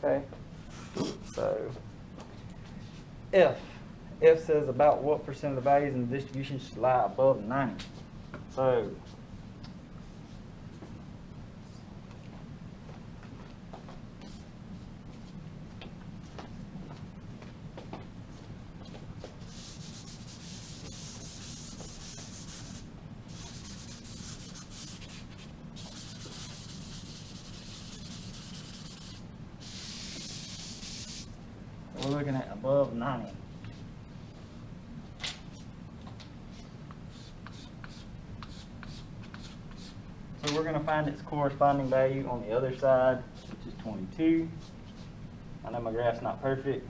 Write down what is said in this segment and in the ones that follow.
Okay, so F says about what percent of the values in the distribution should lie above 90. So we're looking at above 90. So we're going to find its corresponding value on the other side, which is 22. I know my graph's not perfect.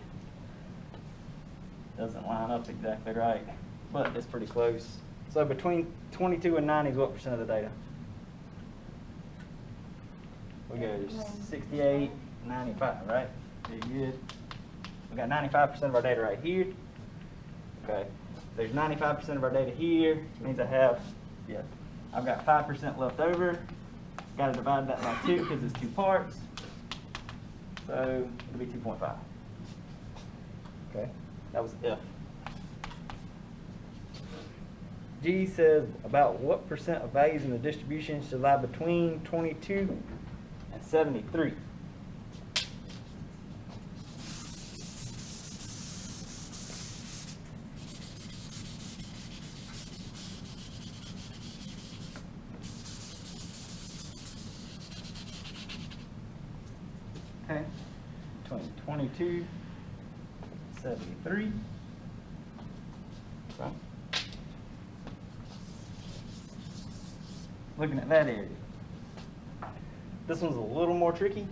Doesn't line up exactly right, but it's pretty close. So between 22 and 90 is what percent of the data? We go 68, 95, right? Pretty good. We got 95% of our data right here. Okay. There's 95% of our data here. It means I've got 5% left over. Got to divide that by 2 because it's 2 parts. So it'll be 2.5. Okay. That was F. G says about what percent of values in the distribution should lie between 22 and 73. Okay, between 22 and 73. Okay. Looking at that area. This one's a little more tricky.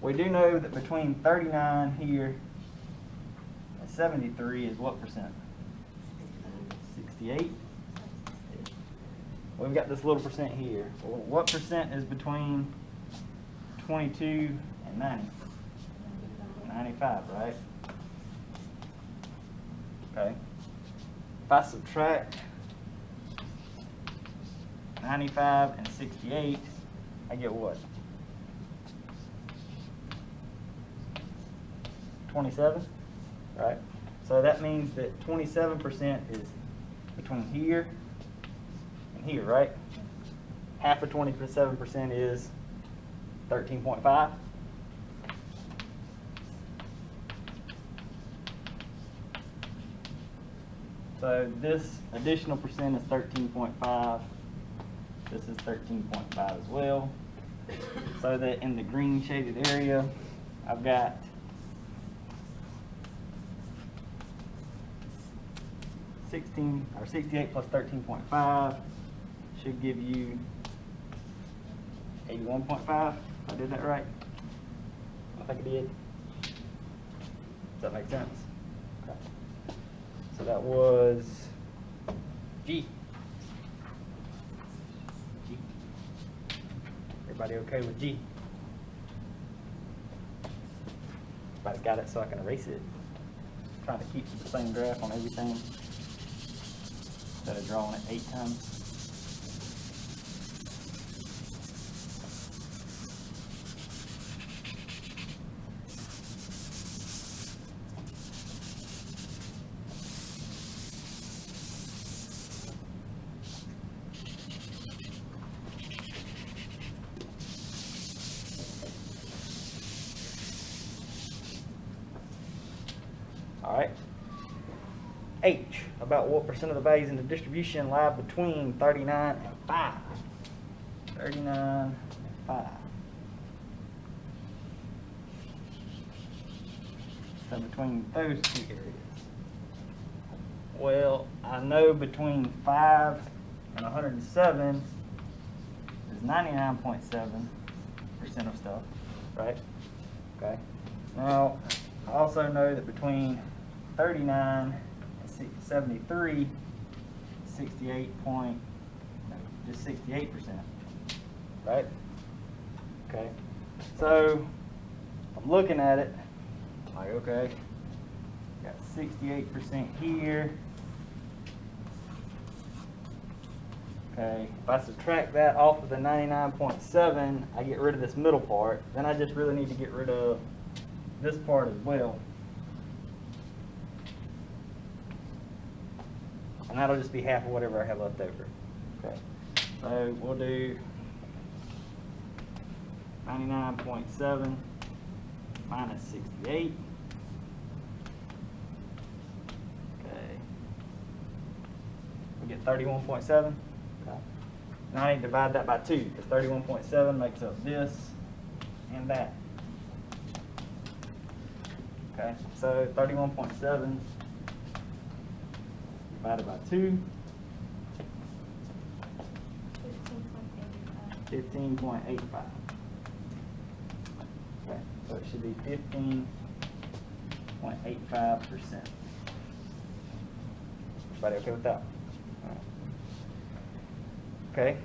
We do know that between 39 here and 73 is what percent? 68. We've got this little percent here. Well, what percent is between 22 and 90? 95, right? Okay. If I subtract 95 and 68, I get what? 27, right? So that means that 27% is between here and here, right? Half of 27% is 13.5. So this additional percent is 13.5. This is 13.5 as well. So that in the green shaded area, I've got 68 plus 13.5 should give you 81.5. I did that right? I think I did. Does that make sense? Okay. So that was G. Everybody okay with G? Everybody got it so I can erase it? Trying to keep the same graph on everything instead of drawing it 8 times. All right. H, about what percent of the values in the distribution lie between 39 and 5? 39 and 5. So between those two areas. Well, I know between 5 and 107 is 99.7% of stuff, right? Okay. Now, I also know that between 39 and 73, 68%, right? Okay. So I'm looking at it like, okay, got 68% here. Okay, if I subtract that off of the 99.7, I get rid of this middle part. Then I just really need to get rid of this part as well. And that'll just be half of whatever I have left over. Okay, so we'll do 99.7 minus 68. Okay, we get 31.7. Okay. Now I need to divide that by 2, because 31.7 makes up this and that. Okay, so 31.7 divided by 2, 15.85. Okay, so it should be 15.85%. Everybody okay with that? All right. Okay.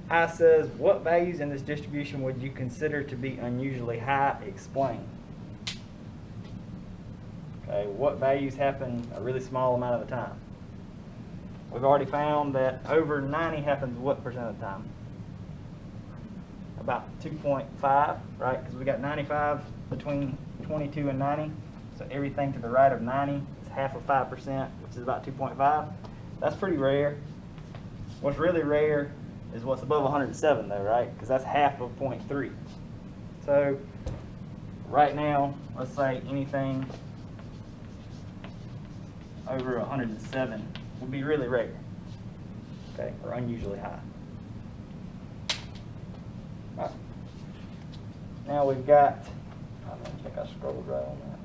I says, what values in this distribution would you consider to be unusually high? Explain. Okay, what values happen a really small amount of the time? We've already found that over 90 happens what percent of the time? About 2.5, right? Because we got 95 between 22 and 90. So everything to the right of 90 is half of 5%, which is about 2.5. That's pretty rare. What's really rare is what's above 107 though, right? Because that's half of 0.3. So right now, let's say anything over 107 would be really rare, okay, or unusually high. All right. Now we've got, I don't think I scrolled right on that.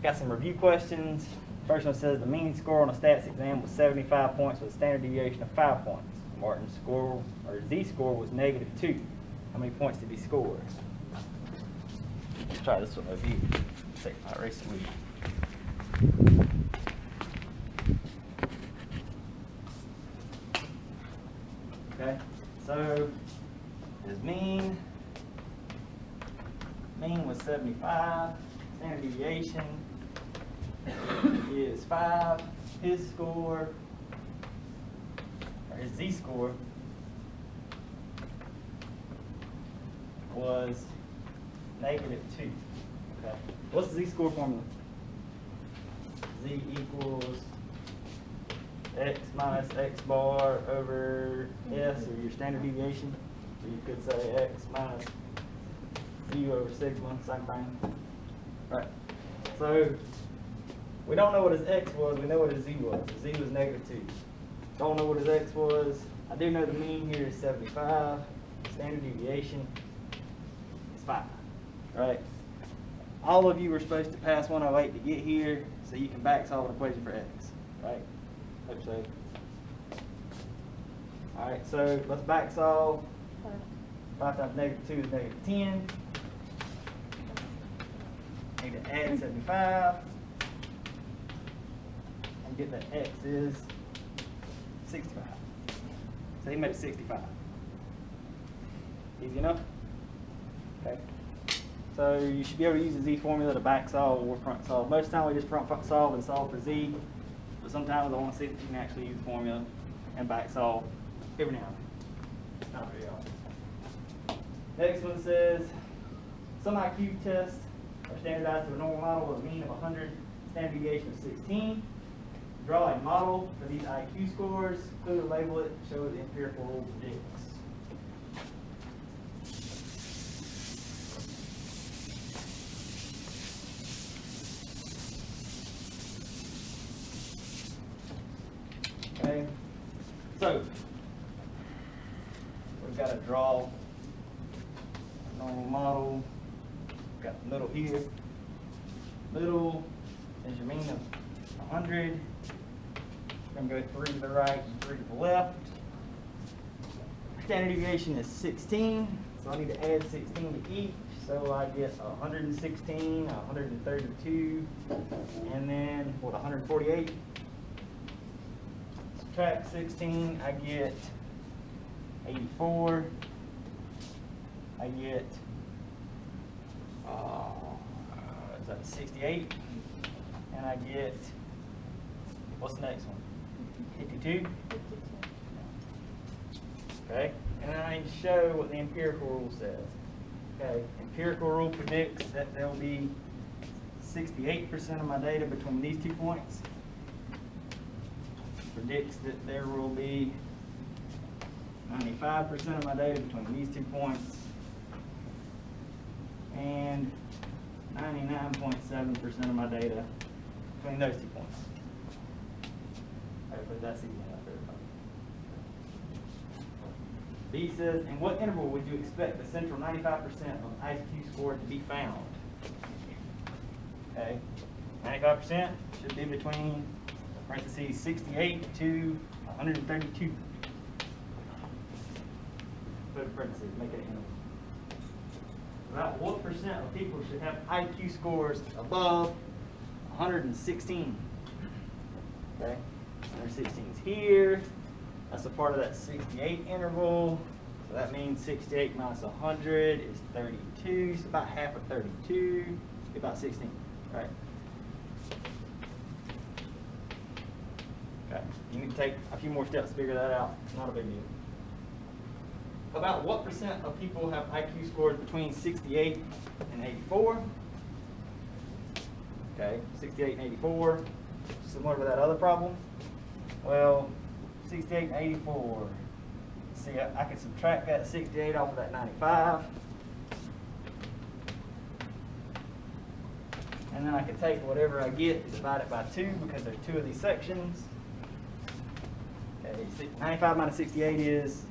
Got some review questions. First one says the mean score on a stats exam was 75 points with a standard deviation of 5 points. Martin's score, or Z-score, was -2. How many points did he score? Let's try this one over here. Take my erase wheel. Okay, so his mean was 75, standard deviation is 5, his score, or his Z-score, was -2. Okay, what's the Z-score formula? Z equals X minus X bar over S, or your standard deviation. So you could say X minus U over sigma, same thing. Right. So we don't know what his X was, we know what his Z was. His Z was -2. Don't know what his X was. I do know the mean here is 75. Standard deviation is 5. Right? All of you were supposed to pass 108 to get here, so you can back solve an equation for X. Right? Hope so. Alright, so let's back solve. 5 times -2 is -10. Need to add 75. And get that X is 65. So he made it 65. Easy enough? Okay. So you should be able to use the Z formula to back solve or front solve. Most of the time we just front solve and solve for Z. But sometimes I want to see if you can actually use the formula and back solve every now and then. Not very often. Next one says, some IQ tests are standardized to a normal model with a mean of 100, standard deviation of 16. Draw a model for these IQ scores, include a label it, show what the empirical rule predicts. Okay, so we've got to draw a normal model. We've got the middle here. Middle is your mean of 100. We're going to go 3 to the right and 3 to the left. Standard deviation is 16, so I need to add 16 to each. So I get 116, 132, and then what, 148? Subtract 16, I get 84. I get is that 68? And I get, what's the next one? 52? Okay, and then I need to show what the empirical rule says. Okay, empirical rule predicts that there will be 68% of my data between these 2 points. Predicts that there will be 95% of my data between these 2 points. And 99.7% of my data between those 2 points. Hopefully that's easy enough for everybody. B says, in what interval would you expect the central 95% of IQ score to be found? Okay, 95% should be between, parentheses, 68 to 132. Put a parentheses, make it an interval. About what percent of people should have IQ scores above 116? Okay, 116 is here. That's a part of that 68 interval. So that means 68 minus 100 is 32. So about half of 32 is about 16, right? Okay, you need to take a few more steps to figure that out. Not a big deal. About what percent of people have IQ scores between 68 and 84? Okay, 68 and 84, similar to that other problem. Well, 68 and 84, see, I can subtract that 68 off of that 95. And then I can take whatever I get and divide it by 2 because there's 2 of these sections. Okay, 95 minus 68 is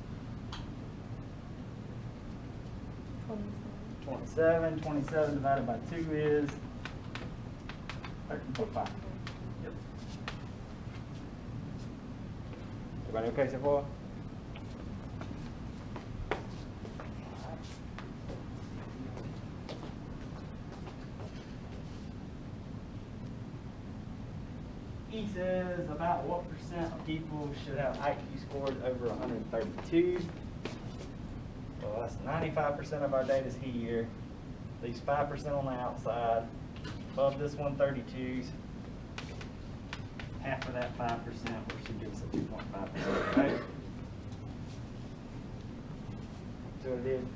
27. 27 divided by 2 is 13.5. Yep. Everybody okay so far? E says about what percent of people should have IQ scores over 132? Well, that's 95% of our data is here. These 5% on the outside. Above this 132's, half of that 5%, which should give us a 2.5%, right? See what it did?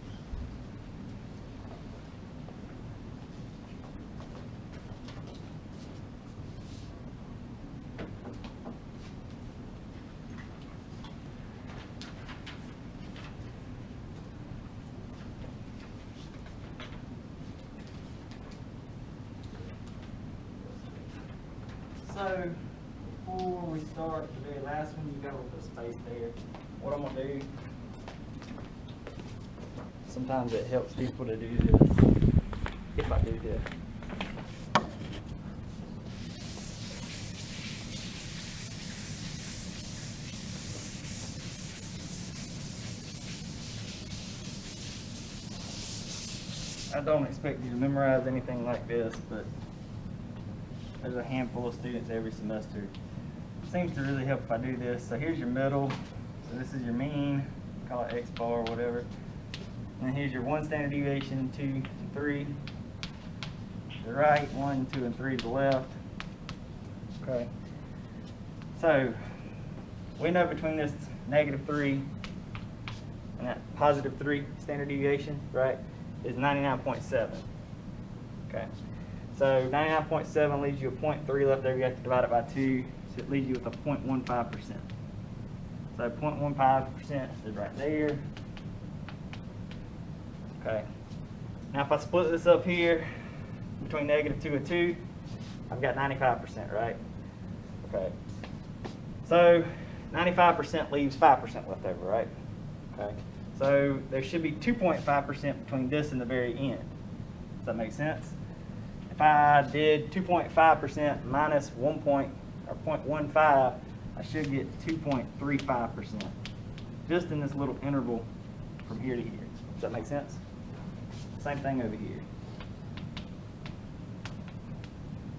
So, before we start the very last one, you got a little bit of space there. What I'm going to do, sometimes it helps people to do this, if I do this. I don't expect you to memorize anything like this, but there's a handful of students every semester. It seems to really help if I do this. So here's your middle. So this is your mean, call it X bar or whatever. And then here's your 1 standard deviation, 2 and 3 to the right, 1, 2, and 3 to the left. Okay. So we know between this -3 and that +3 standard deviation, right, is 99.7. Okay. So 99.7 leaves you a 0.3 left there. You have to divide it by 2, so it leaves you with a 0.15%. So 0.15% is right there. Okay. Now if I split this up here between -2 and 2, I've got 95%, right? Okay. So 95% leaves 5% left over, right? Okay. So there should be 2.5% between this and the very end. Does that make sense? If I did 2.5% minus 0.15, I should get 2.35%. Just in this little interval from here to here. Does that make sense? Same thing over here.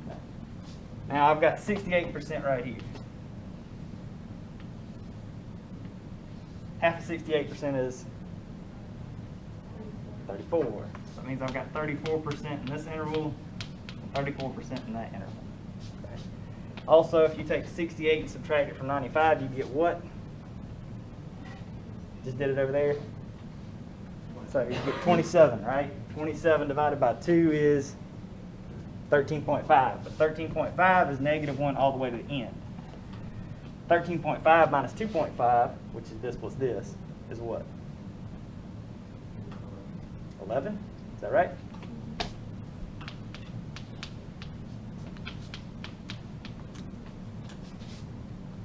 Okay. Now I've got 68% right here. Half of 68% is 34. So that means I've got 34% in this interval, 34% in that interval. Okay. Also, if you take 68 and subtract it from 95, you get what? Just did it over there. So you get 27, right? 27 divided by 2 is 13.5. But 13.5 is -1 all the way to the end. 13.5 minus 2.5, which is this plus this, is what? 11? Is that right? Does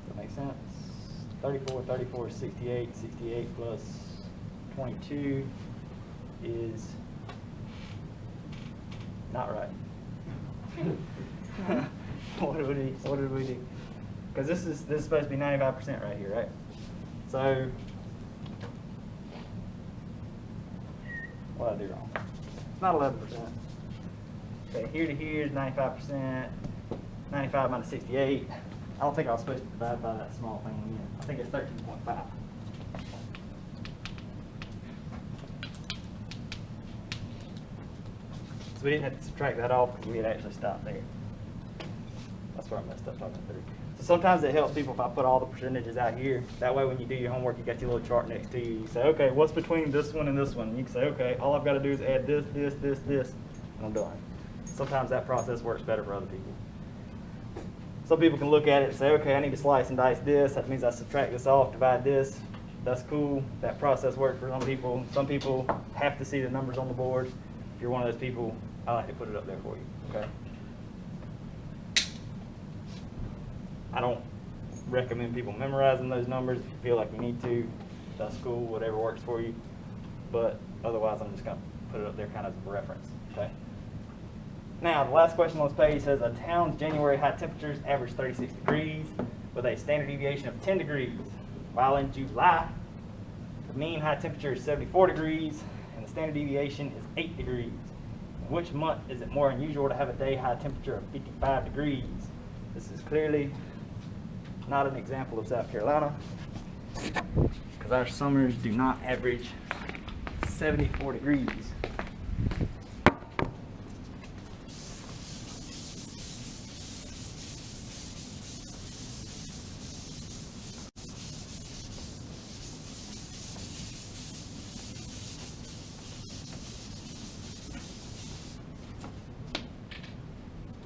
that make sense? 34, 34 is 68. 68 plus 22 is not right. What did we do? Because this is supposed to be 95% right here, right? So what did I do wrong? It's not 11%. Okay, here to here is 95%. 95 minus 68. I don't think I was supposed to divide by that small thing again. I think it's 13.5. So we didn't have to subtract that off because we had actually stopped there. That's where I messed up talking through. So sometimes it helps people if I put all the percentages out here. That way when you do your homework, you got your little chart next to you. You say, okay, what's between this one and this one? And you can say, okay, all I've got to do is add this, this, this, this, and I'm done. Sometimes that process works better for other people. Some people can look at it and say, okay, I need to slice and dice this. That means I subtract this off, divide this. That's cool. That process works for some people. Some people have to see the numbers on the board. If you're one of those people, I like to put it up there for you, okay? I don't recommend people memorizing those numbers. If you feel like you need to, that's cool, whatever works for you. But otherwise, I'm just going to put it up there kind of as a reference, okay? Now, the last question on this page says, a town's January high temperatures average 36 degrees with a standard deviation of 10 degrees, while in July, the mean high temperature is 74 degrees and the standard deviation is 8 degrees. In which month is it more unusual to have a day high temperature of 55 degrees? This is clearly not an example of South Carolina, because our summers do not average 74 degrees.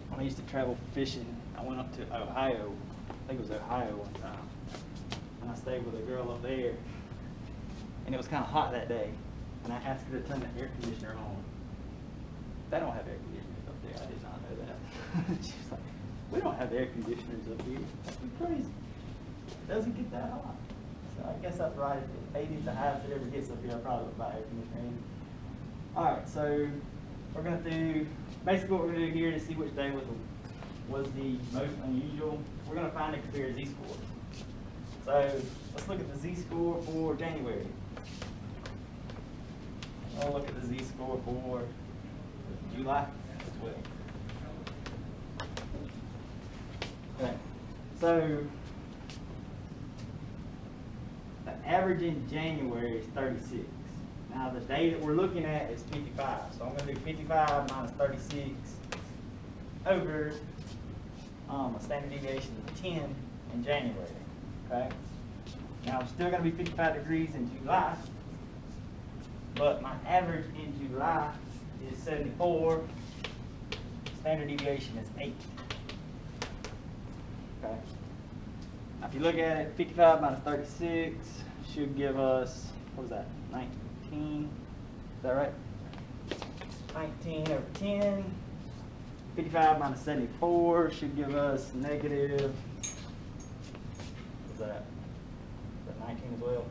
When I used to travel fishing, I went up to Ohio. I think it was Ohio one time, and I stayed with a girl up there, and it was kind of hot that day, and I asked her to turn the air conditioner on. They don't have air conditioners up there. I did not know that. She was like, we don't have air conditioners up here. That's crazy. It doesn't get that hot. So I guess that's right. If 80 is the highest it ever gets up here, I probably would buy air conditioner. All right, so we're going to do, basically what we're going to do here is see which day was the most unusual. We're going to find and compare z-scores. So let's look at the z-score for January. We'll look at the z-score for July as well. Okay. So the average in January is 36. Now the day that we're looking at is 55. So I'm going to do 55 minus 36 over a standard deviation of 10 in January. Okay. Now it's still going to be 55 degrees in July, but my average in July is 74. Standard deviation is 8. Okay. Now if you look at it, 55 minus 36 should give us, what was that, 19? Is that right? 19 over 10. 55 minus 74 should give us negative, what's that? Is that 19 as well?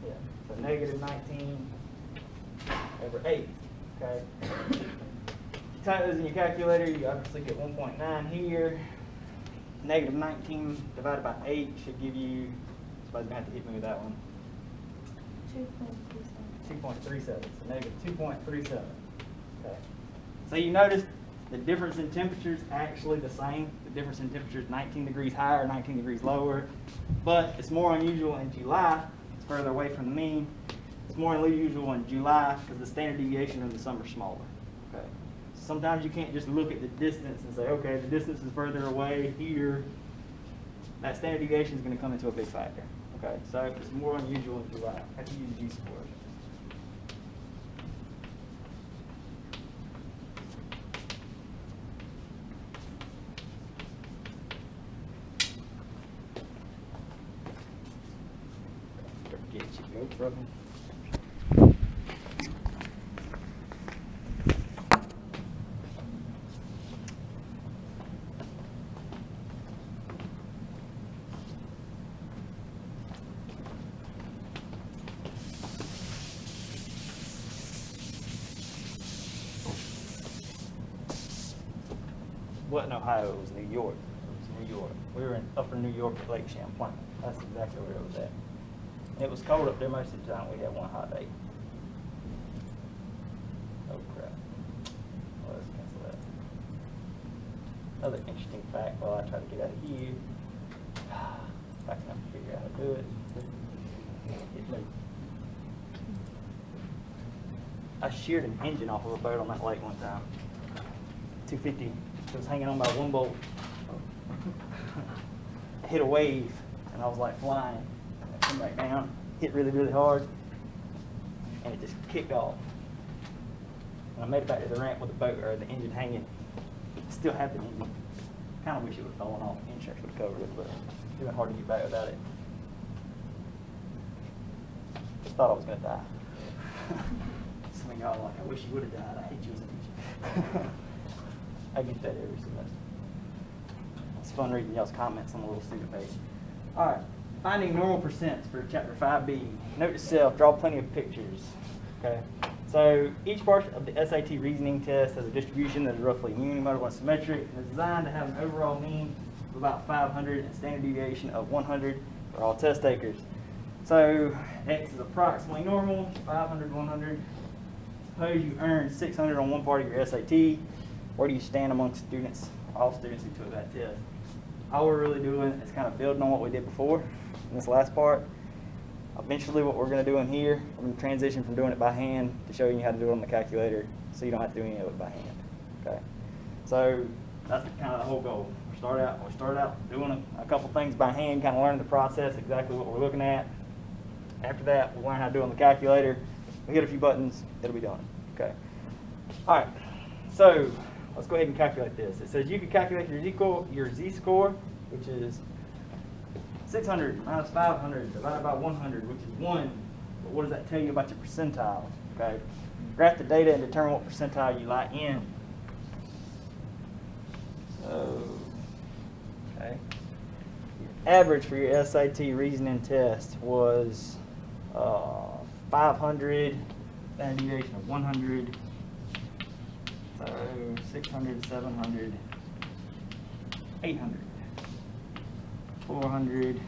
Yeah, so negative 19 over 8, okay? Type those in your calculator, you obviously get 1.9 here. Negative 19 divided by 8 should give you, somebody's going to have to hit me with that one. 2.37, so negative 2.37, okay? So you notice the difference in temperature is actually the same. The difference in temperature is 19 degrees higher, 19 degrees lower, but it's more unusual in July. It's further away from the mean. It's more unusual in July because the standard deviation of the summer is smaller. Okay. Sometimes you can't just look at the distance and say, okay, the distance is further away here. That standard deviation is going to come into a big factor. Okay, so if it's more unusual in July, have to use G-score. Forget you go, brother. Wasn't Ohio, it was New York. It was New York. We were in upper New York at Lake Champlain. That's exactly where it was at. And it was cold up there most of the time. We had one hot day. Oh crap. Well, let's cancel that. Another interesting fact while I try to get out of here. If I can figure out how to do it. It moved. I sheared an engine off of a boat on that lake one time. 250. It was hanging on by one bolt. I hit a wave, and I was like flying. I came back down, hit really, really hard, and it just kicked off. And I made it back to the ramp with the boat or the engine hanging. Still had the engine. Kind of wish it would have fallen off. Insurance would have covered it, but it's been hard to get back without it. Just thought I was going to die. Some of y'all are like, I wish you would have died. I hate you as an engine. I get that every semester. It's fun reading y'all's comments on the little student page. All right, finding normal percents for chapter 5B. Note to self, draw plenty of pictures. Okay, so each part of the SAT reasoning test has a distribution that is roughly mean, modified, and symmetric, and is designed to have an overall mean of about 500 and standard deviation of 100 for all test takers. So X is approximately normal, 500, 100. Suppose you earned 600 on one part of your SAT. Where do you stand amongst students, all students who took that test? All we're really doing is kind of building on what we did before in this last part. Eventually what we're going to do in here, we're going to transition from doing it by hand to showing you how to do it on the calculator so you don't have to do any of it by hand. Okay, so that's kind of the whole goal. We start out doing a couple things by hand, kind of learning the process, exactly what we're looking at. After that, we'll learn how to do it on the calculator. We hit a few buttons, it'll be done. Okay. All right, so let's go ahead and calculate this. It says you can calculate your z-score, which is 600 minus 500 divided by 100, which is 1. But what does that tell you about your percentiles? Okay, graph the data and determine what percentile you lie in. So, okay, your average for your SAT reasoning test was 500, standard deviation of 100. So 600, 700, 800, 400,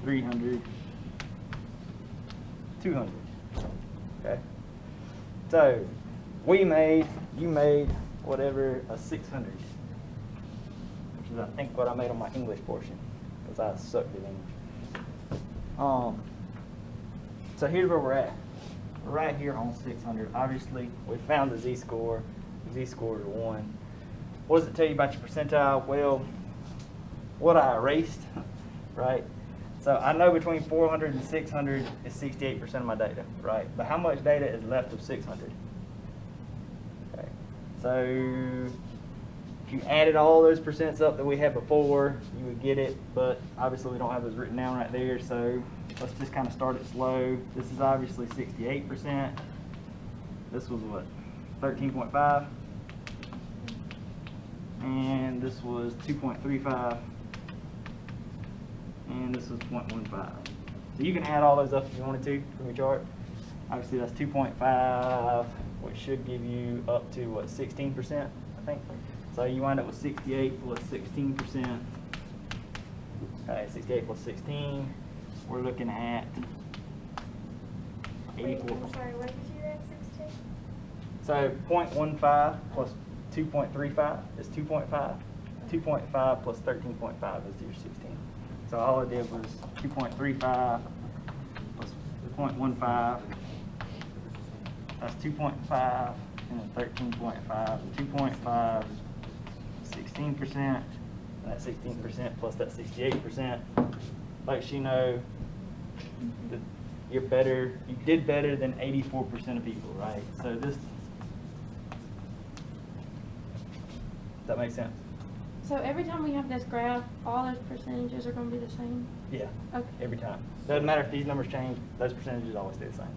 300, 200. Okay. So you made whatever a 600, which is I think what I made on my English portion because I sucked at English. So here's where we're at. We're right here on 600. Obviously, we found the z-score. Z-score is 1. What does it tell you about your percentile? Well, what I erased, right? So I know between 400 and 600 is 68% of my data, right? But how much data is left of 600? Okay, so if you added all those percents up that we had before, you would get it, but obviously we don't have those written down right there, so let's just kind of start it slow. This is obviously 68%. This was what? 13.5, and this was 2.35, and this was 0.15. So you can add all those up if you wanted to from your chart. Obviously that's 2.5, which should give you up to what, 16%, I think. So you wind up with 68 plus 16%. Okay, 68 plus 16. We're looking at 84%. I'm sorry, what did you add 16? So 0.15 plus 2.35 is 2.5. 2.5 plus 13.5 is your 16. So all I did was 2.35 plus 0.15. That's 2.5 and then 13.5, 2.5, 16%, and that 16% plus that 68%. Lets you know that you did better than 84% of people, right? So this, does that make sense? So every time we have this graph, all those percentages are going to be the same? Yeah. Okay. Every time. Doesn't matter if these numbers change, those percentages always stay the same.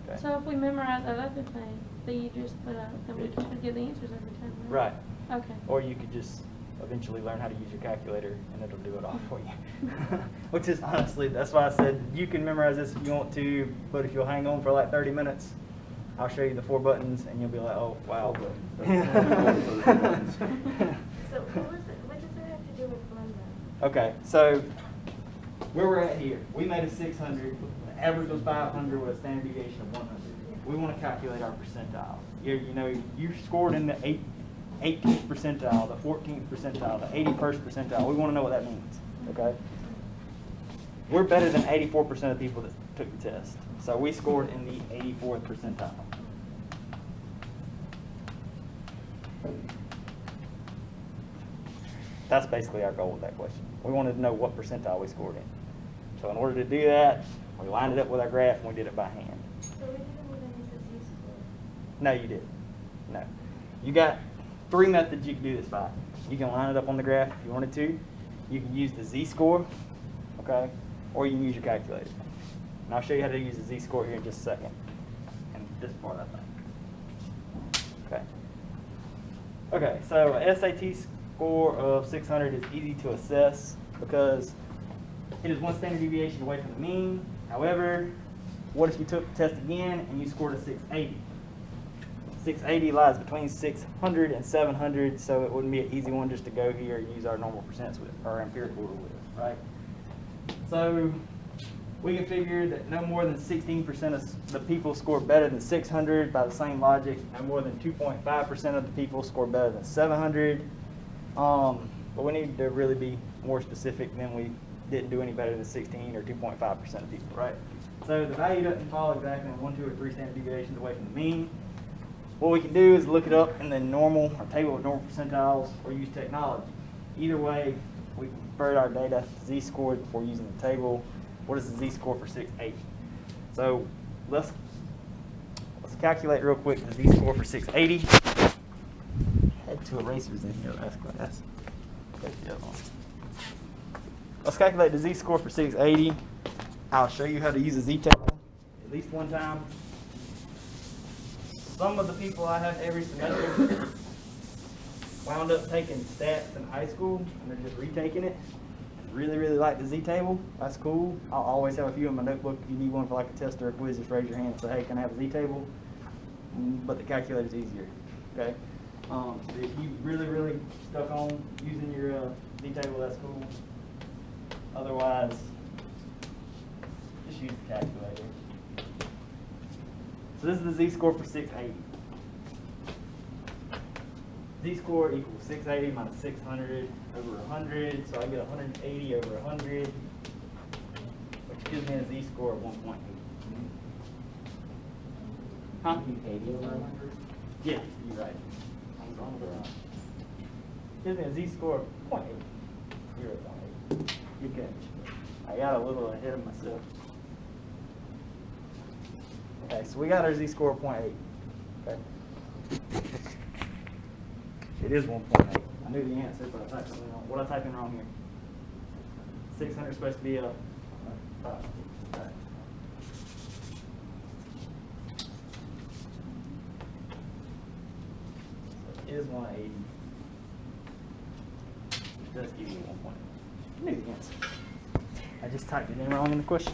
Okay. So if we memorize that other thing that you just put up, then we should get the answers every time, Right. Okay. Or you could just eventually learn how to use your calculator and it'll do it all for you. Which is honestly, that's why I said you can memorize this if you want to, but if you'll hang on for like 30 minutes, I'll show you the 4 buttons and you'll be like, oh, wow. So what does it have to do with London? Okay, so where we're at here, we made a 600, the average was 500 with a standard deviation of 100. We want to calculate our percentile. You scored in the 18th percentile, the 14th percentile, the 81st percentile. We want to know what that means, okay? We're better than 84% of people that took the test. So we scored in the 84th percentile. That's basically our goal with that question. We wanted to know what percentile we scored in. So in order to do that, we lined it up with our graph and we did it by hand. So we didn't even use the Z-score. No, you didn't. No. You got 3 methods you can do this by. You can line it up on the graph if you wanted to. You can use the Z-score, okay? Or you can use your calculator. And I'll show you how to use the Z-score here in just a second. And this part, I think. Okay. Okay, so a SAT score of 600 is easy to assess because it is 1 standard deviation away from the mean. However, what if you took the test again and you scored a 680? 680 lies between 600 and 700, so it wouldn't be an easy one just to go here and use our normal percents with, or empirical rule with, right? So we can figure that no more than 16% of the people score better than 600 by the same logic. No more than 2.5% of the people score better than 700. But we need to really be more specific than we didn't do any better than 16 or 2.5% of people, right? So the value doesn't fall exactly on 1, 2, or 3 standard deviations away from the mean. What we can do is look it up in the normal or table of normal percentiles or use technology. Either way, we convert our data to Z-scored before using the table. What is the Z-score for 680? So let's calculate real quick the Z-score for 680. Had 2 erasers in here last class. Let's calculate the Z-score for 680. I'll show you how to use a Z-table at least one time. Some of the people I have every semester wound up taking stats in high school, and they're just retaking it. Really, really like the Z-table. That's cool. I'll always have a few in my notebook. If you need one for like a test or a quiz, just raise your hand and say, hey, can I have a Z-table? But the calculator's easier, okay? If you really, really stuck on using your Z-table, that's cool. Otherwise, just use the calculator. So this is the Z-score for 680. Z-score equals 680 minus 600 over 100, so I get 180 over 100, which gives me a Z-score of 1.8. Huh? 80 over 100? Yeah, you're right. Gives me a Z-score of 0.8. 0.8. Good catch. I got a little ahead of myself. Okay, so we got our Z-score of 0.8. Okay. It is 1.8. I knew the answer, but I typed something wrong. What I typed in wrong here? 600 is supposed to be a 5. Okay. So it is 180. Which does give you 1.8. I knew the answer. I just typed it in wrong in the question.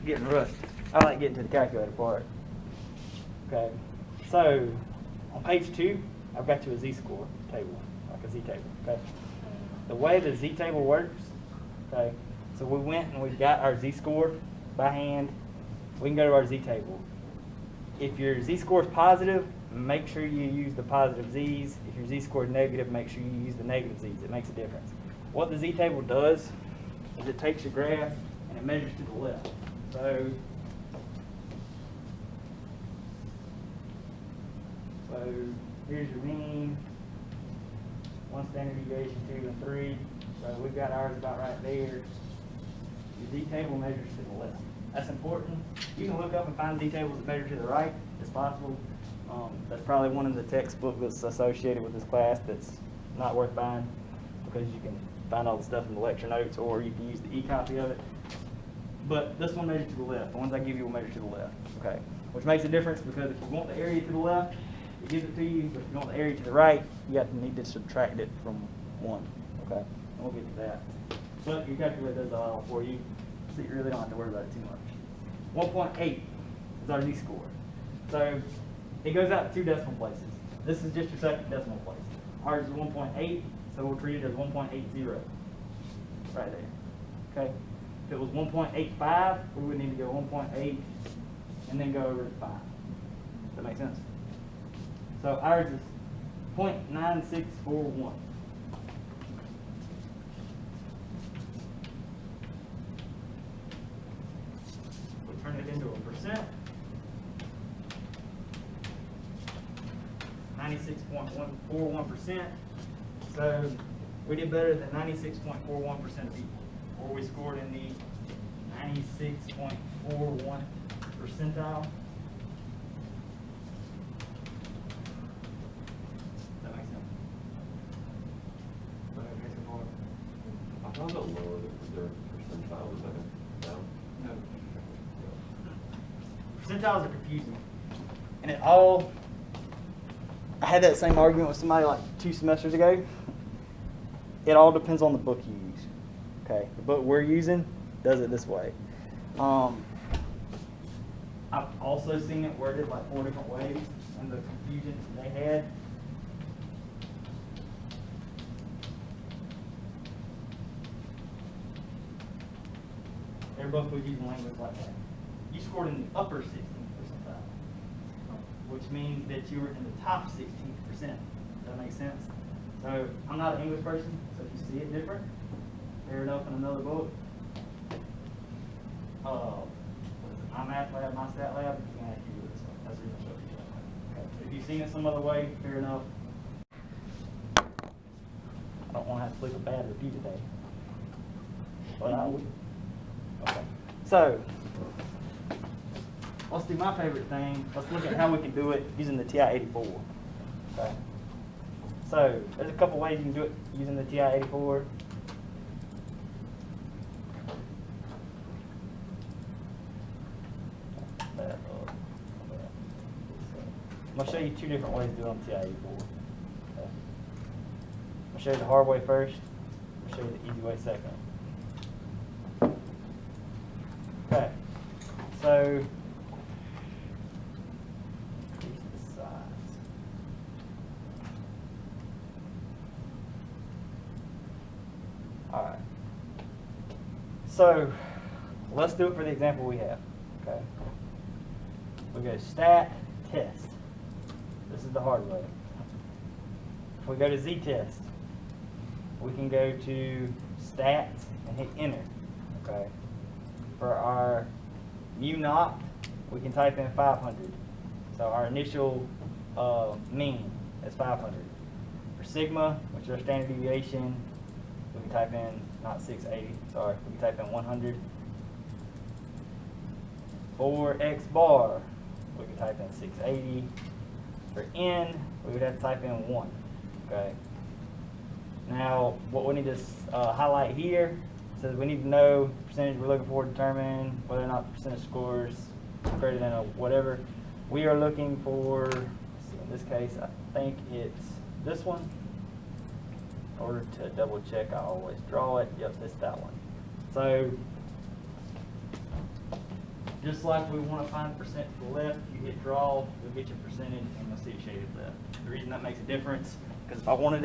Getting rushed. I like getting to the calculator part. Okay. So on page 2, I've got you a Z-score table, like a Z-table, okay? The way the Z-table works, okay, so we went and we got our Z-score by hand. We can go to our Z-table. If your Z-score is positive, make sure you use the positive Z's. If your Z-score is negative, make sure you use the negative Z's. It makes a difference. What the Z-table does is it takes your graph and it measures to the left. So So here's your mean, 1 standard deviation, 2 and 3. So we've got ours about right there. Your D-table measures to the left. That's important. You can look up and find D-tables that measure to the right. It's possible. That's probably one of the textbooks that's associated with this class that's not worth buying, because you can find all the stuff in the lecture notes, or you can use the e-copy of it. But this one measures to the left. The ones I give you will measure to the left. Okay, which makes a difference, because if you want the area to the left, it gives it to you. But if you want the area to the right, you need to subtract it from 1. Okay, and we'll get to that. But your calculator does it all for you, so you really don't have to worry about it too much. 1.8 is our Z-score. So it goes out to 2 decimal places. This is just your second decimal place. Ours is 1.8, so we'll treat it as 1.80 right there. Okay. If it was 1.85, we would need to go 1.8 and then go over to 5. Does that make sense? So ours is 0.9641. We'll turn it into a percent. 96.141%. So we did better than 96.41% of people, or we scored in the 96.41 percentile. That makes sense. I found out lower their percentile was that down. No. Percentiles are confusing. And it all, I had that same argument with somebody like 2 semesters ago. It all depends on the book you use. Okay, the book we're using does it this way. I've also seen it worded like 4 different ways, and the confusion they had. Their book was using language like that. You scored in the upper 16th percentile, which means that you were in the top 16th percent. Does that make sense? So I'm not an English person, so if you see it different, fair enough in another book. What is it? My math lab, my stat lab, you can actually do this one. That's the reason I showed you that one. Okay. If you've seen it some other way, fair enough. I don't want to have to leave a bad review today, but I would. Okay. So let's do my favorite thing. Let's look at how we can do it using the TI-84. Okay. So there's a couple ways you can do it using the TI-84. I'm going to show you 2 different ways to do it on TI-84. Okay. I'm going to show you the hard way first. I'm going to show you the easy way second. Okay. So increase the size. All right. So let's do it for the example we have. Okay. We go stat test. This is the hard way. If we go to Z-test, we can go to stats and hit enter. Okay. For our mu naught, we can type in 500. So our initial mean is 500. For sigma, which is our standard deviation, we can type in, not 680, sorry, we can type in 100. For x bar, we can type in 680. For n, we would have to type in 1. Okay. Now, what we need to highlight here says we need to know the percentage we're looking for to determine whether or not the percentage scores greater than a whatever. We are looking for, let's see, in this case, I think it's this one. In order to double check, I always draw it. Yep, it's that one. So, just like we want to find percent to the left, you hit draw, you'll get your percentage, and you'll see it shaded left. The reason that makes a difference, because if I wanted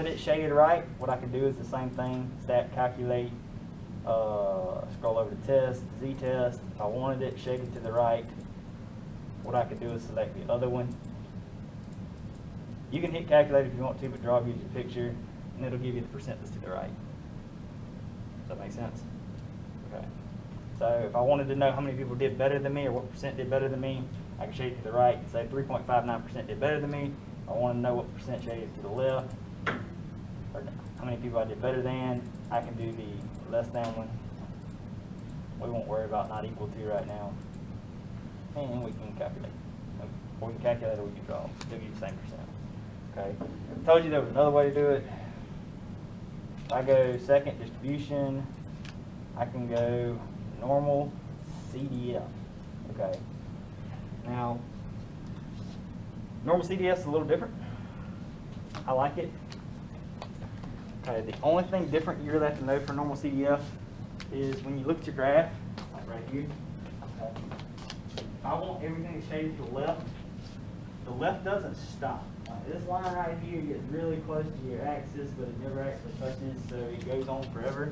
it shaded right, what I could do is the same thing, stat calculate, scroll over to test, Z-test. If I wanted it shaded to the right, what I could do is select the other one. You can hit calculate if you want to, but draw gives you a picture, and it'll give you the percent that's to the right. Does that make sense? Okay. So if I wanted to know how many people did better than me or what percent did better than me, I can shade it to the right and say 3.59% did better than me. If I want to know what percent shaded to the left, or how many people I did better than, I can do the less than one. We won't worry about not equal to right now. And we can calculate. Or we can calculate or we can draw. Still give you the same percent. Okay. I told you there was another way to do it. If I go second distribution, I can go normal CDF. Okay. Now, normal CDF is a little different. I like it. Okay, the only thing different you really have to know for normal CDF is when you look at your graph, like right here, okay, I want everything shaded to the left doesn't stop. This line right here gets really close to your axis, but it never actually touches, so it goes on forever.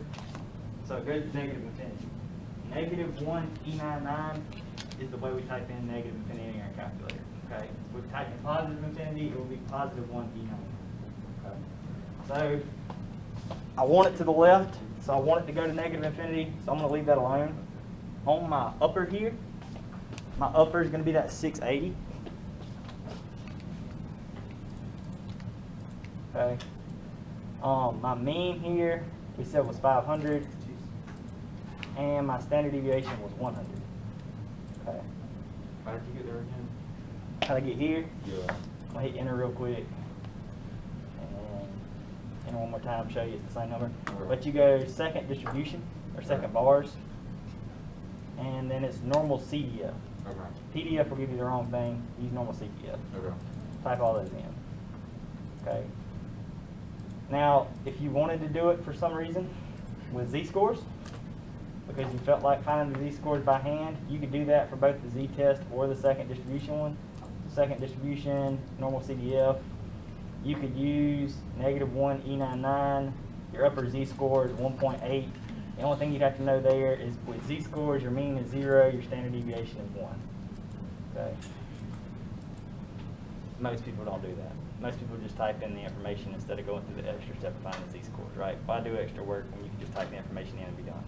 So it goes to negative infinity. Negative 1E99 is the way we type in negative infinity in our calculator. Okay, if we type in positive infinity, it will be positive 1E99. Okay, so I want it to the left, so I want it to go to negative infinity, so I'm going to leave that alone. On my upper here, my upper is going to be that 680. Okay. My mean here, we said was 500, and my standard deviation was 100. Okay. How did you get there again? How did I get here? Yeah. I'm going to hit enter real quick. And enter one more time, show you it's the same number. Okay. But you go second distribution, or second bars, and then it's normal CDF. Okay. PDF will give you the wrong thing. Use normal CDF. Okay. Type all those in. Okay. Now, if you wanted to do it for some reason with z-scores, because you felt like finding the z-scores by hand, you could do that for both the z-test or the second distribution one. Second distribution, normal CDF. You could use negative 1E99. Your upper z-score is 1.8. The only thing you'd have to know there is with z-scores, your mean is 0, your standard deviation is 1. Okay. Most people don't do that. Most people just type in the information instead of going through the extra step of finding z-scores, right? Why do extra work when you can just type the information in and be done?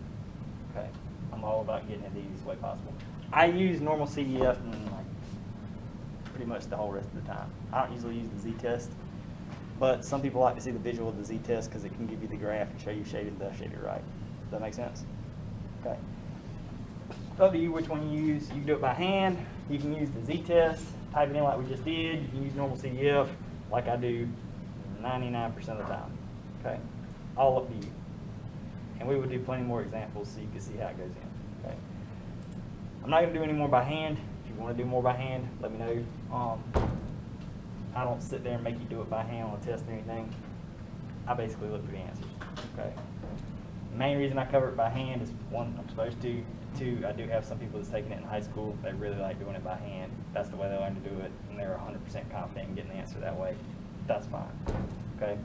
Okay. I'm all about getting it the easiest way possible. I use normal CDF and like pretty much the whole rest of the time. I don't usually use the z-test, but some people like to see the visual of the z-test because it can give you the graph and show you shaded left, shaded right. Does that make sense? Okay. It's up to you which one you use. You can do it by hand. You can use the z-test, type it in like we just did. You can use normal CDF like I do 99% of the time. Okay? All up to you. And we would do plenty more examples so you can see how it goes in. Okay? I'm not going to do any more by hand. If you want to do more by hand, let me know. I don't sit there and make you do it by hand on a test or anything. I basically look for the answers. Okay? The main reason I cover it by hand is, one, I'm supposed to. Two, I do have some people that's taking it in high school. They really like doing it by hand. That's the way they learn to do it, and they're 100% confident in getting the answer that way. That's fine. Okay?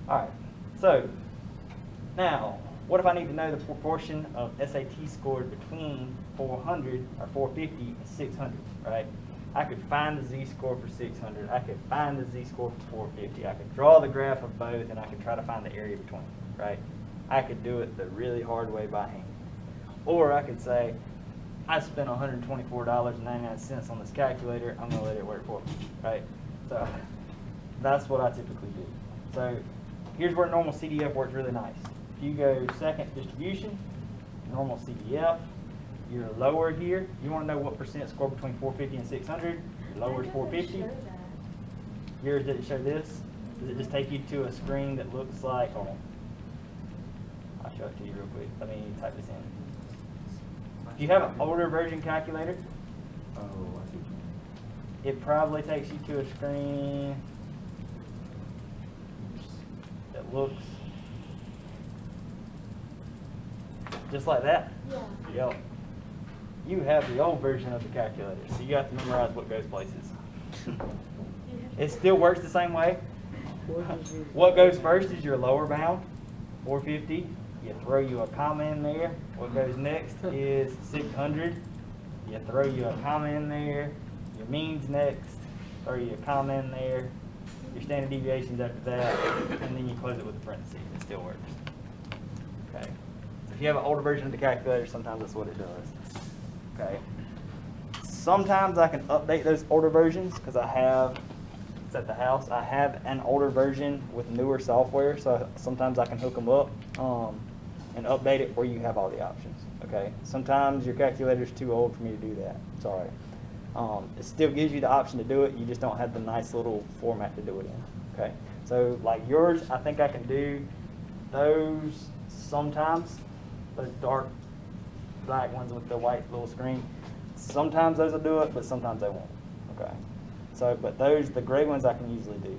All right. So, now, what if I need to know the proportion of SAT scores between 400 or 450 and 600, right? I could find the z-score for 600. I could find the z-score for 450. I could draw the graph of both, and I could try to find the area between, right? I could do it the really hard way by hand. Or I could say, I spent $124.99 on this calculator. I'm going to let it work for me, right? So that's what I typically do. So here's where normal CDF works really nice. If you go second distribution, normal CDF, you're lower here. You want to know what percent score between 450 and 600. Your lower is 450. Yours didn't show this. Does it just take you to a screen that looks like, hold on. I'll show it to you real quick. Let me type this in. If you have an older version calculator, Oh, I see. it probably takes you to a screen that looks just like that. Yeah. Yep. You have the old version of the calculator, so you have to memorize what goes places. It still works the same way. What goes first is your lower bound, 450. You throw you a comma in there. What goes next is 600. You throw you a comma in there. Your mean's next. Throw you a comma in there. Your standard deviations after that, and then you close it with a parentheses. It still works. Okay. So If you have an older version of the calculator, sometimes that's what it does. Okay. Sometimes I can update those older versions because I have, it's at the house, I have an older version with newer software, so sometimes I can hook them up and update it where you have all the options. Okay. Sometimes your calculator's too old for me to do that. Sorry. It still gives you the option to do it, you just don't have the nice little format to do it in. Okay. So like yours, I think I can do those sometimes, those dark black ones with the white little screen. Sometimes those will do it, but sometimes they won't. Okay. So, but those, the gray ones I can usually do.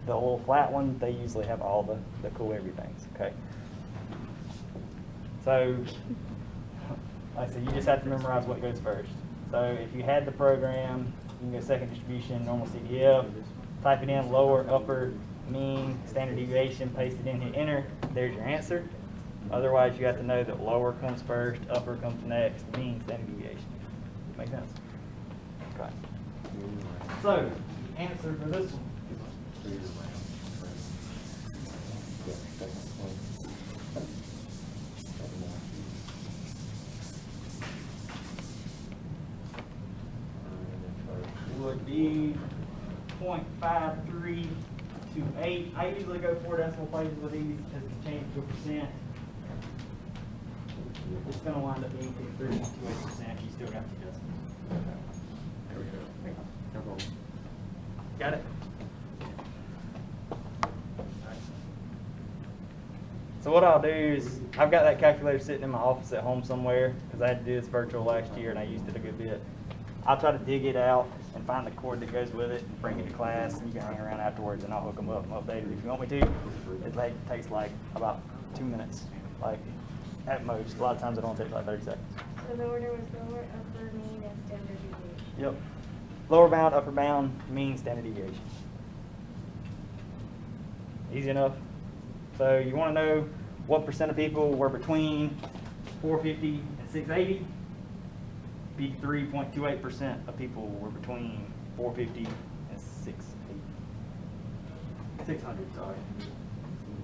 The little flat one, they usually have all the cool everythings. Okay. So, like I said, you just have to memorize what goes first. So if you had the program, you can go second distribution, normal CDF, type it in, lower, upper, mean, standard deviation, paste it in, hit enter, there's your answer. Otherwise, you have to know that lower comes first, upper comes next, mean, standard deviation. Make sense? Okay. So, the answer for this one. Would be 0.5328. I usually go 4 decimal places with these because it's changed to a percent. It's going to wind up being 3.28%. You still got the decimals. There we go. Got it? So what I'll do is, I've got that calculator sitting in my office at home somewhere because I had to do this virtual last year and I used it a good bit. I'll try to dig it out and find the cord that goes with it and bring it to class, and you can hang around afterwards and I'll hook them up and update it if you want me to. It takes like about 2 minutes, like at most. A lot of times it only takes like 30 seconds. So the order was lower, upper, mean, and standard deviation. Yep. Lower bound, upper bound, mean, standard deviation. Easy enough. So you want to know what percent of people were between 450 and 680? 53.28% of people were between 450 and 680. 600, sorry.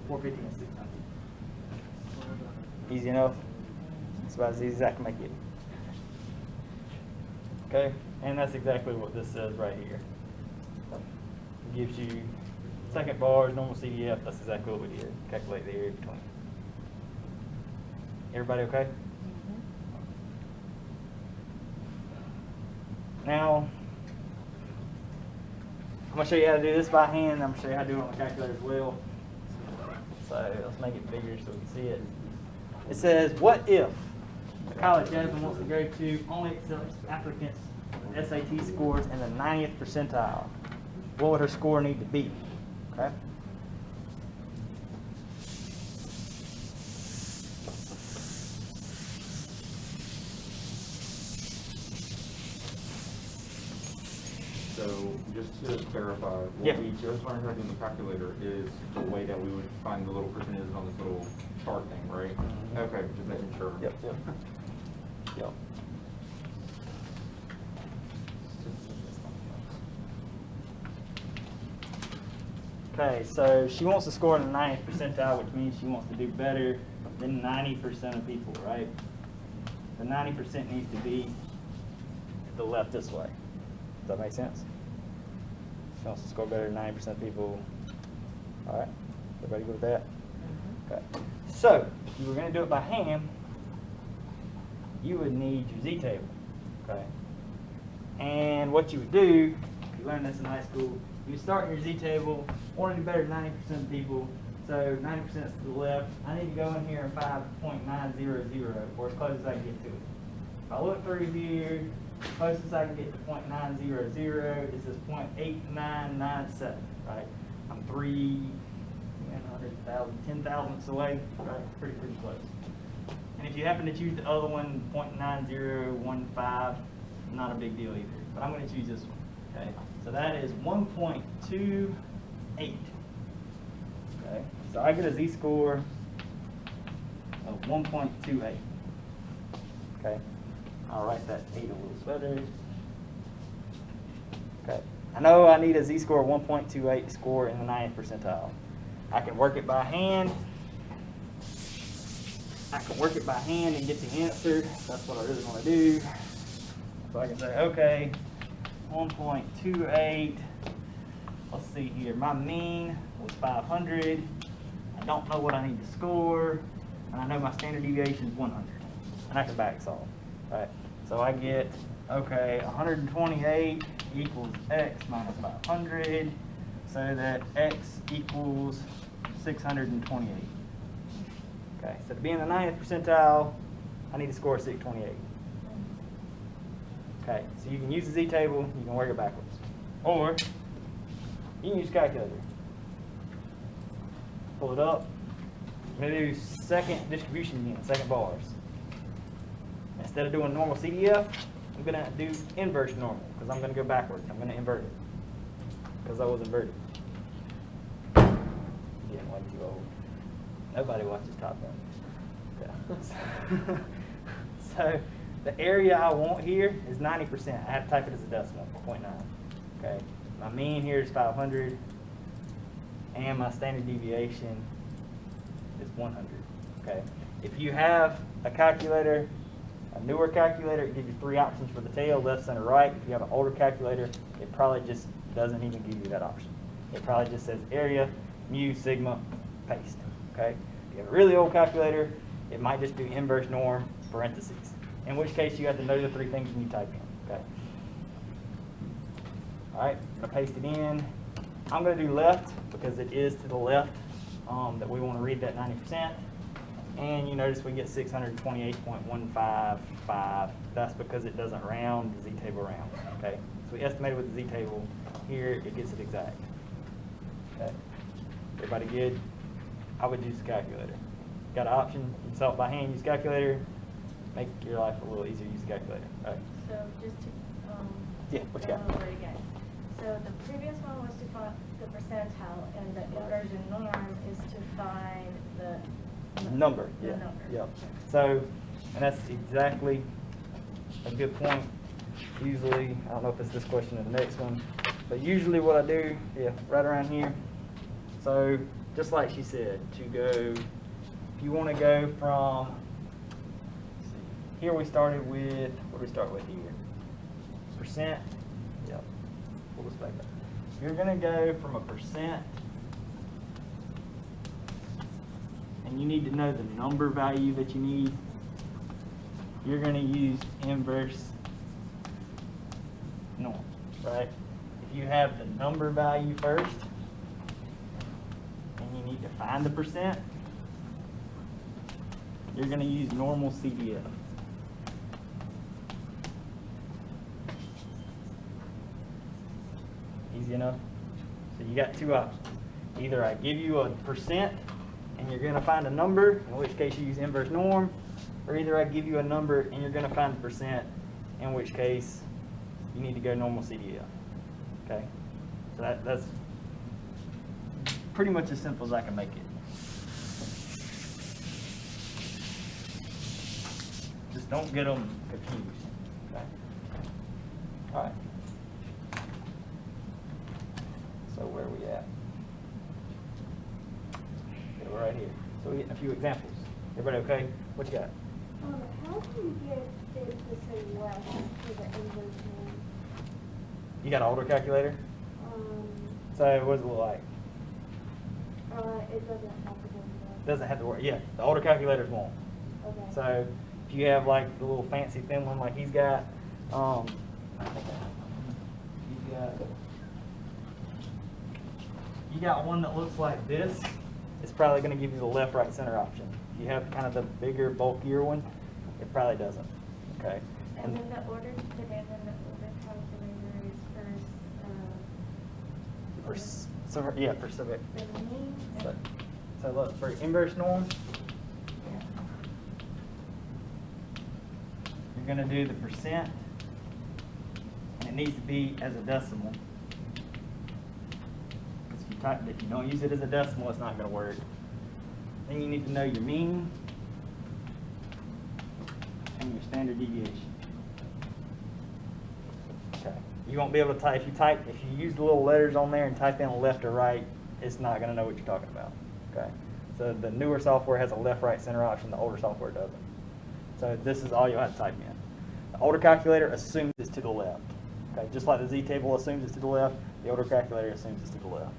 450 and 600. Easy enough. It's about as easy as I can make it. Okay, and that's exactly what this says right here. It gives you second bars, normal CDF, that's exactly what we did. Calculate the area between. Everybody okay? Now, I'm going to show you how to do this by hand. I'm going to show you how to do it on the calculator as well. So let's make it bigger so we can see it. It says, what if the college Jasmine wants to go to only accepts applicants with SAT scores in the 90th percentile? What would her score need to be? Okay. So just to clarify, what Yeah. we just learned how to do in the calculator is the way that we would find the little percentages on this little chart thing, right? Mhm. Okay, just making sure. Yep. Yep. Okay, so she wants to score in the 90th percentile, which means she wants to do better than 90% of people, right? The 90% needs to be to the left this way. Does that make sense? She wants to score better than 90% of people. All right, everybody good with that? Okay. So, if you were going to do it by hand, you would need your Z-table, okay? And what you would do, if you learned this in high school, you would start in your Z-table, want to do better than 90% of people, so 90% is to the left. I need to go in here and find 0.900, or as close as I can get to it. If I look through here, closest I can get to 0.900 is this 0.8997, right? I'm 10 thousandths away, right? Pretty close. And if you happen to choose the other one, 0.9015, not a big deal either. But I'm going to choose this one. Okay, so that is 1.28. Okay, so I get a Z-score of 1.28. Okay, I'll write that 8 a little better. Okay, I know I need a Z-score of 1.28 to score in the 90th percentile. I can work it by hand. I can work it by hand and get the answer. That's what I really want to do. So I can say, okay, 1.28. Let's see here. My mean was 500. I don't know what I need to score, and I know my standard deviation is 100. And I can back solve, right? So I get, okay, 128 equals x minus 500, so that x equals 628. Okay, so to be in the 90th percentile, I need to score 628. Okay, so you can use the z-table, you can work it backwards. Or, you can use a calculator. Pull it up. I'm going to do second distribution unit, second bars. Instead of doing normal CDF, I'm going to do inverse normal, because I'm going to go backwards. I'm going to invert it, because I was inverted. Getting way too old. Nobody watches Top Gun. Okay. So the area I want here is 90%. I have to type it as a decimal, 0.9. Okay. My mean here is 500, and my standard deviation is 100. Okay. If you have a calculator, a newer calculator, it gives you 3 options for the tail, left, center, right. If you have an older calculator, it probably just doesn't even give you that option. It probably just says area, mu, sigma, paste. Okay. If you have a really old calculator, it might just do inverse norm, parentheses. In which case, you have to know the 3 things when you type in. Okay. All right, I'm going to paste it in. I'm going to do left because it is to the left that we want to read that 90%. And you notice we get 628.155. That's because it doesn't round the z-table round. Okay, so we estimated with the z-table. Here, it gets it exact. Okay, everybody good? I would use the calculator. Got an option, you can solve by hand, use calculator. Make your life a little easier, use the calculator. All right. So just to, Yeah, what you got? go over it again. So the previous one was to find the percentile, and the inversion norm is to find the Number, the yeah. number. Yep. So, and that's exactly a good point. Usually, I don't know if it's this question or the next one, but usually what I do, yeah, right around here. So, just like she said, to go, if you want to go from, let's see, here we started with, what do we start with here? Percent, yep, pull this back up. You're going to go from a percent, and you need to know the number value that you need. You're going to use inverse norm, right? If you have the number value first, and you need to find the percent, you're going to use normal CDF. Easy enough? So you got 2 options. Either I give you a percent, and you're going to find a number, in which case you use inverse norm, or either I give you a number and you're going to find the percent, in which case you need to go normal CDF. Okay? So that's pretty much as simple as I can make it. Just don't get them confused. Okay? All right. So where are we at? Okay, we're right here. So we're getting a few examples. Everybody okay? What you got? How do you get it to say left to the inverse norm? You got an older calculator? So what does it look like? It doesn't have to go left. Doesn't have to work. Yeah, the older calculators won't. Okay. So if you have like the little fancy thin one like he's got, you got one that looks like this, it's probably going to give you the left, right, center option. If you have kind of the bigger, bulkier one, it probably doesn't. Okay. And then the order calculator is first, for civic. the mean. So look, for inverse norm, you're going to do the percent, and it needs to be as a decimal. If you don't use it as a decimal, it's not going to work. Then you need to know your mean and your standard deviation. Okay. You won't be able to type, if you use the little letters on there and type in left or right, it's not going to know what you're talking about. Okay. So the newer software has a left, right, center option. The older software doesn't. So this is all you'll have to type in. The older calculator assumes it's to the left. Okay, just like the Z table assumes it's to the left, the older calculator assumes it's to the left.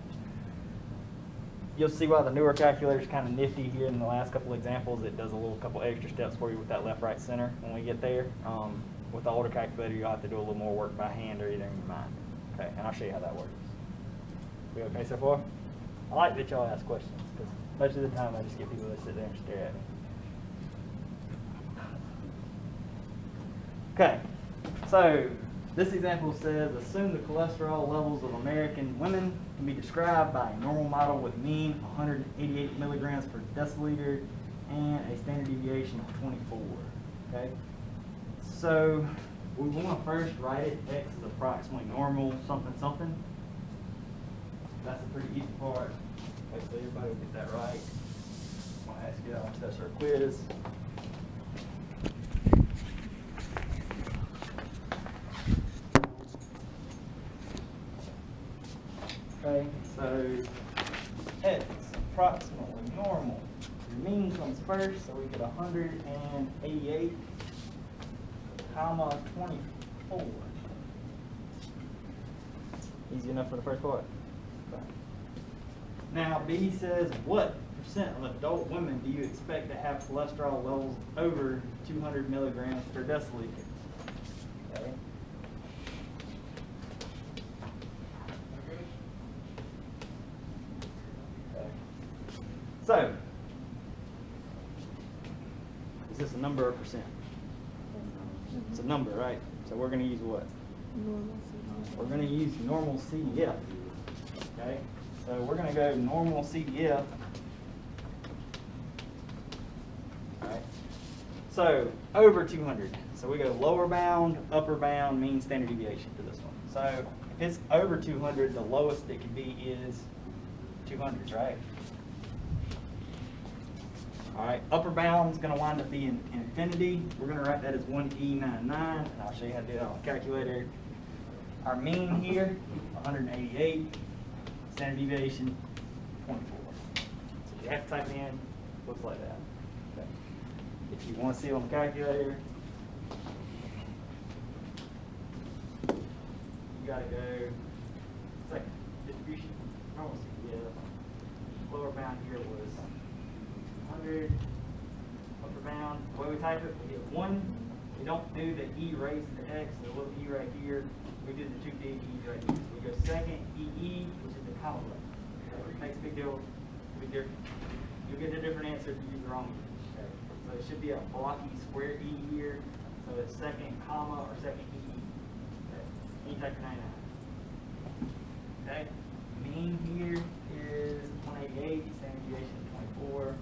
You'll see why the newer calculator is kind of nifty here in the last couple examples. It does a little couple extra steps for you with that left, right, center when we get there. With the older calculator, you'll have to do a little more work by hand or either in your mind. Okay, and I'll show you how that works. We okay so far? I like that y'all ask questions because most of the time I just get people that sit there and stare at me. Okay, so this example says, assume the cholesterol levels of American women can be described by a normal model with mean 188 milligrams per deciliter and a standard deviation of 24. Okay, so we want to first write it X is approximately normal something something. That's a pretty easy part. Hopefully everybody will get that right. I'm going to ask you that on test or quiz. Okay, so X approximately normal. Your mean comes first, so we get 188, comma 24. Easy enough for the first part. Okay. Now B says, what percent of adult women do you expect to have cholesterol levels over 200 milligrams per deciliter? Okay. So, is this a number or percent? It's a number, right? So we're going to use what? Normal. We're going to use normal CDF. Okay? So we're going to go normal CDF. Alright. So, over 200. So we go lower bound, upper bound, mean standard deviation to this one. So, if it's over 200, the lowest it can be is 200, right? All right, upper bound is going to wind up being infinity. We're going to write that as 1E99, and I'll show you how to do that on the calculator. Our mean here, 188, standard deviation, 24. So you have to type in, looks like that. Okay. If you want to see it on the calculator, you got to go second distribution. Almost, yeah. Lower bound here was 100, upper bound. The way we type it, we get 1. We don't do the E raised to the X, the little E right here. We do the 2 big E's right here. So we go second EE, which is the comma button. Okay. Makes a big deal. You'll get a different answer if you use the wrong E. Okay. So it should be a blocky square E here. So it's second comma or second EE. Okay. And you type your 99. Okay. Mean here is 188, standard deviation of 24.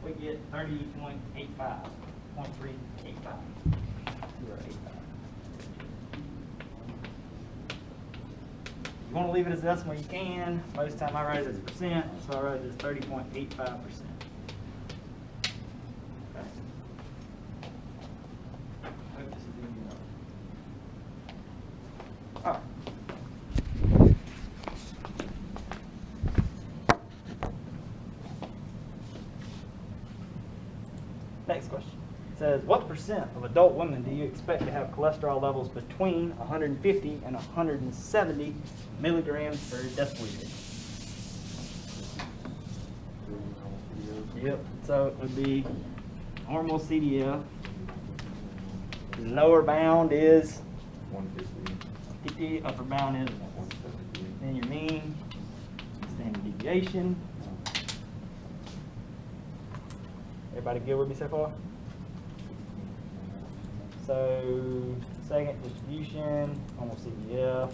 We get 30.85, 0.385. You want to leave it as a decimal, you can. Most of the time I write it as a percent, so I write it as 30.85%. Okay. Hope this is easy enough. All right. Next question. It says, what percent of adult women do you expect to have cholesterol levels between 150 and 170 milligrams per deciliter? Yep, so it would be normal CDF. Lower bound is 150, upper bound is 170. Then your mean, standard deviation. Everybody good with me so far? So, second distribution, normal CDF,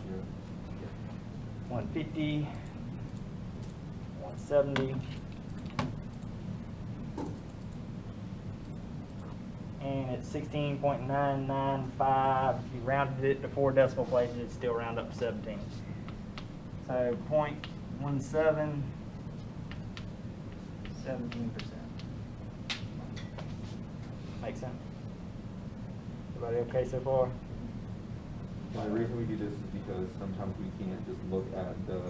150, 170, and it's 16.995. If you rounded it to 4 decimal places, it'd still round up to 17. So 0.17, 17%. Make sense? Everybody okay so far? And the reason we do this is because sometimes we can't just look at the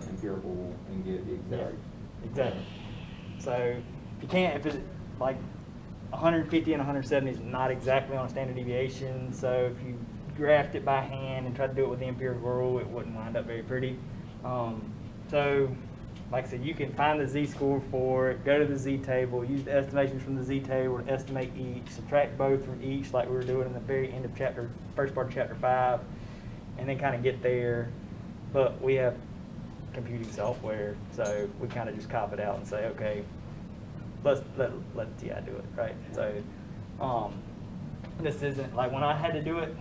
empirical and get the exact. Exactly. So if you can't, if it's like 150 and 170 is not exactly on a standard deviation, so if you graphed it by hand and tried to do it with the empirical rule, it wouldn't wind up very pretty. So like I said, you can find the z-score for it, go to the z-table, use the estimations from the z-table to estimate each, subtract both from each like we were doing in the very end of first part of chapter 5, and then kind of get there. But we have computing software, so we kind of just cop it out and say, okay, let TI do it, right? So this isn't like when I had to do it,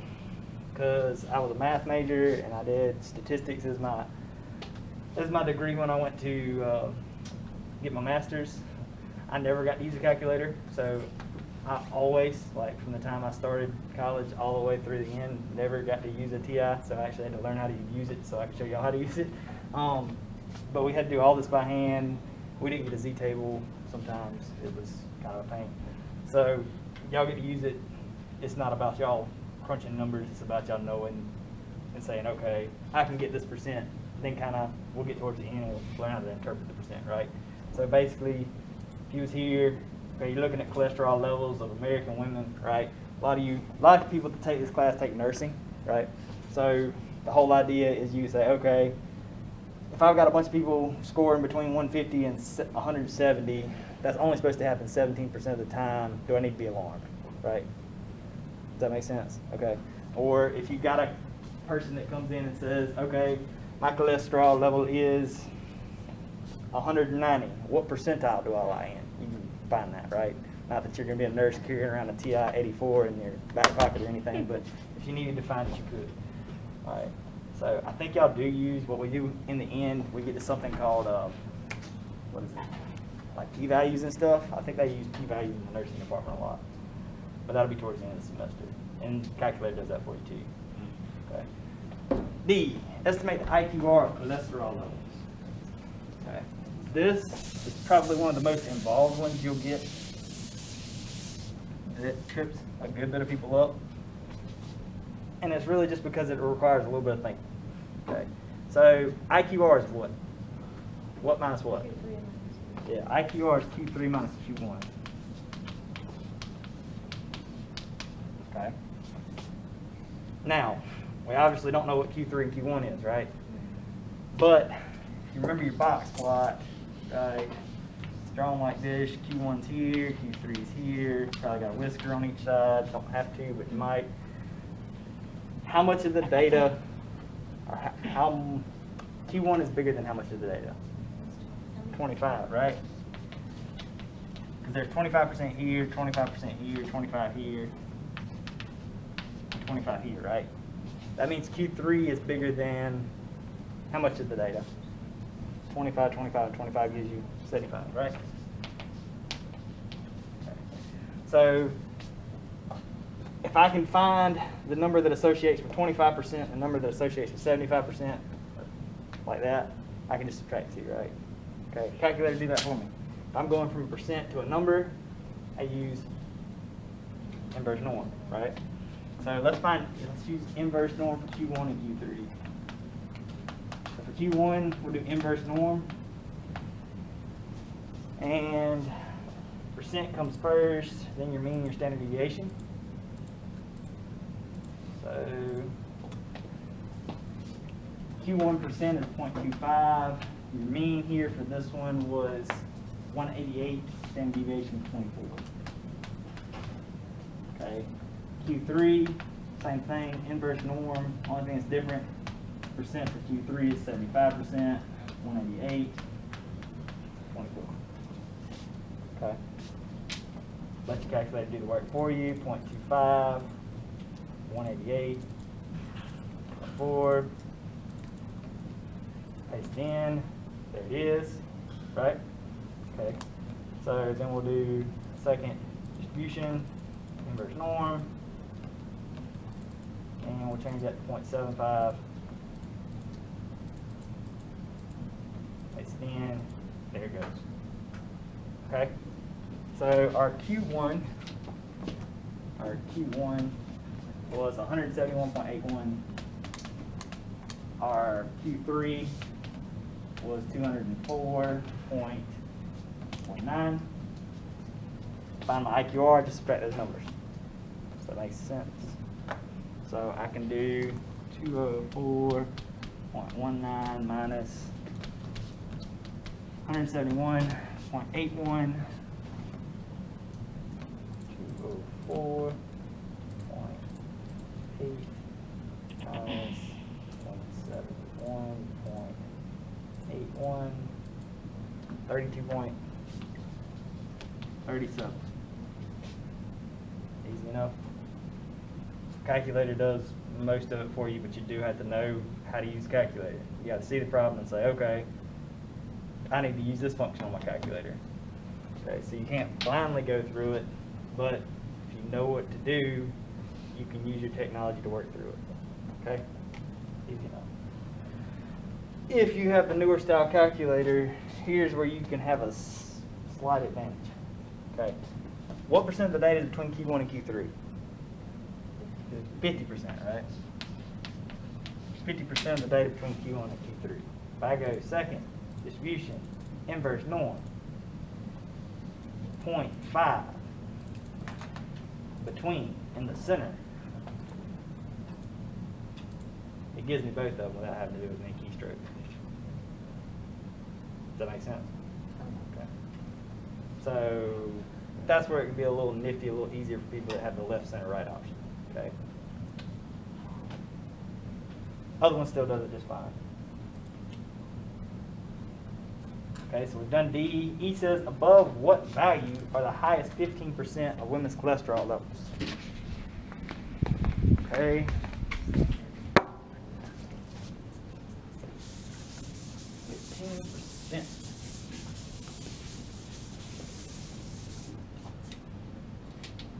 because I was a math major and I did statistics as my degree when I went to get my master's. I never got to use a calculator, so I always, like from the time I started college all the way through the end, never got to use a TI, so I actually had to learn how to use it so I could show y'all how to use it. But we had to do all this by hand. We didn't get a z-table sometimes. It was kind of a pain. So y'all get to use it. It's not about y'all crunching numbers. It's about y'all knowing and saying, okay, I can get this percent. Then kind of, we'll get towards the end and we'll learn how to interpret the percent, right? So basically, if you was here, okay, you're looking at cholesterol levels of American women, right? A lot of people that take this class take nursing, right? So the whole idea is you say, okay, if I've got a bunch of people scoring between 150 and 170, that's only supposed to happen 17% of the time. Do I need to be alarmed, right? Does that make sense? Okay. Or if you got a person that comes in and says, okay, my cholesterol level is 190. What percentile do I lie in? You can find that, right? Not that you're going to be a nurse carrying around a TI 84 in your back pocket or anything, but if you needed to find it, you could. All right. So I think y'all do use what we do in the end. We get to something called, what is it? Like p-values and stuff. I think they use p-values in the nursing department a lot. But that'll be towards the end of the semester. And calculator does that for you too. Okay. D, estimate the IQR of cholesterol levels. Okay. This is probably one of the most involved ones you'll get. It trips a good bit of people up. And it's really just because it requires a little bit of thinking. Okay. So IQR is what? What minus what? Yeah, IQR is Q3 minus Q1. Okay. Now, we obviously don't know what Q3 and Q1 is, right? But if you remember your box plot, right? It's drawn like this. Q1's here, Q3's here. Probably got a whisker on each side. Don't have to, but you might. How much of the data, or how Q1 is bigger than how much of the data? 25, right? Because there's 25% here, 25% here, 25 here, and 25 here, right? That means Q3 is bigger than how much of the data? 25, 25, and 25 gives you 75, right? Okay. So if I can find the number that associates with 25% and the number that associates with 75%, like that, I can just subtract 2, right? Okay, calculator do that for me. If I'm going from a percent to a number, I use inverse norm, right? So let's use inverse norm for Q1 and Q3. So for Q1, we'll do inverse norm. And percent comes first, then your mean, your standard deviation. So Q1% is 0.25. Your mean here for this one was 188, standard deviation 24. Okay. Q3, same thing, inverse norm. Only thing that's different, percent for Q3 is 75%, 188, 24. Okay. Let your calculator do the work for you. 0.25, 188, 4. Paste in. There it is, right? Okay. So then we'll do second distribution, inverse norm, and we'll change that to 0.75. Paste in. There it goes. Okay. So our Q1 was 171.81 our Q3 was 204.19. Find my IQR, just subtract those numbers. Does that make sense? So I can do 204.19 minus 171.81. 204.8 minus 171.81. 32.37. Easy enough. Calculator does most of it for you, but you do have to know how to use calculator. You got to see the problem and say, okay, I need to use this function on my calculator. Okay, so you can't blindly go through it, but if you know what to do, you can use your technology to work through it. Okay? Easy enough. If you have the newer style calculator, here's where you can have a slight advantage. Okay. What percent of the data is between Q1 and Q3? 50%, right? 50% of the data between Q1 and Q3. If I go second, distribution, inverse norm, 0.5 between in the center, it gives me both of them without having to do as many keystrokes. Does that make sense? Okay. So that's where it can be a little nifty, a little easier for people that have the left, center, right option. Okay. Other one still does it just fine. Okay, so we've done D. E says above what value are the highest 15% of women's cholesterol levels? Okay.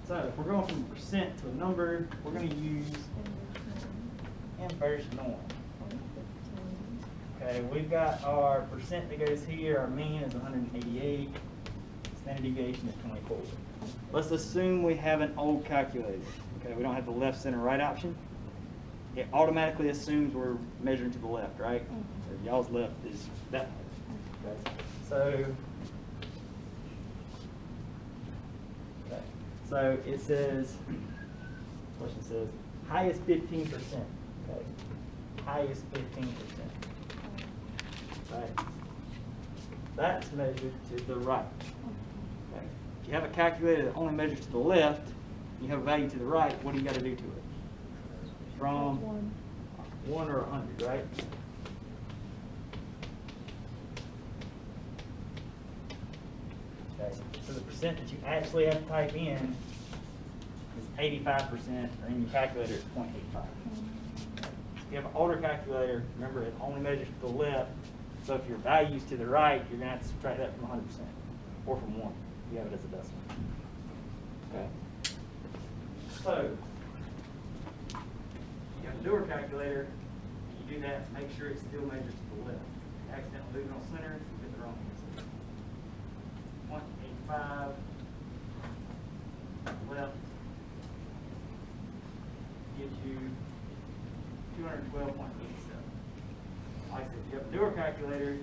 So if we're going from a percent to a number, we're going to use inverse norm. Okay, we've got our percent that goes here, our mean is 188, standard deviation is 24. Let's assume we have an old calculator. Okay, we don't have the left, center, right option. It automatically assumes we're measuring to the left, right? So y'all's left is that way. Okay, so it says, question says, highest 15%. Okay, highest 15%. Right. That's measured to the right. Okay. If you have a calculator that only measures to the left, you have a value to the right, what do you got to do to it? From 1 or 100, right? Okay. So the percent that you actually have to type in is 85%, or in your calculator it's 0.85. If you have an older calculator, remember it only measures to the left. So if your value's to the right, you're going to have to subtract that from 100%, or from 1, if you have it as a decimal. Okay. So, you have a newer calculator, you do that, make sure it still measures to the left. If you accidentally move it on center, you get the wrong answer. 0.85 left gives you 212.87. Like I said, if you have a newer calculator, the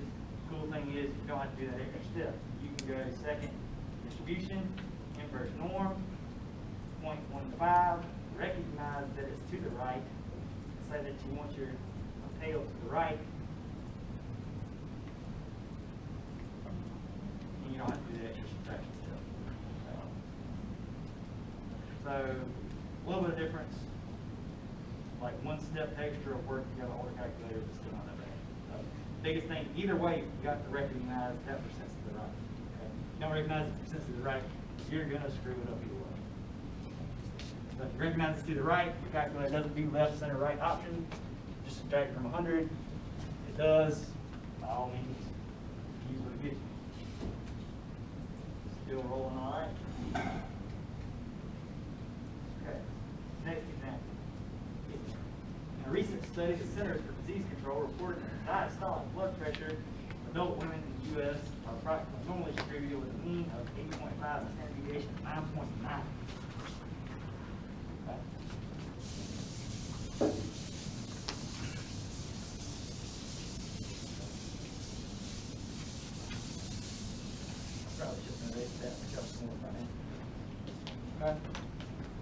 cool thing is you don't have to do that extra step. You can go second distribution, inverse norm, 0.15, recognize that it's to the right, say that you want your tail to the right, and you don't have to do the extra subtraction step. So, a little bit of difference, like one step extra of work you got an older calculator, but still not that bad. Biggest thing, either way, you got to recognize that percent's to the right. Okay? If you don't recognize the percent's to the right, you're going to screw it up either way. So if you recognize it's to the right, your calculator doesn't do left, center, right option. Just subtract it from 100. If it does, by all means, use what it gives you. Still rolling all right. Okay, next example. In a recent study, the Centers for Disease Control reported that diastolic blood pressure adult women in the U.S. are approximately normally distributed with a mean of 8.5 and standard deviation of 9.9. Okay. Okay.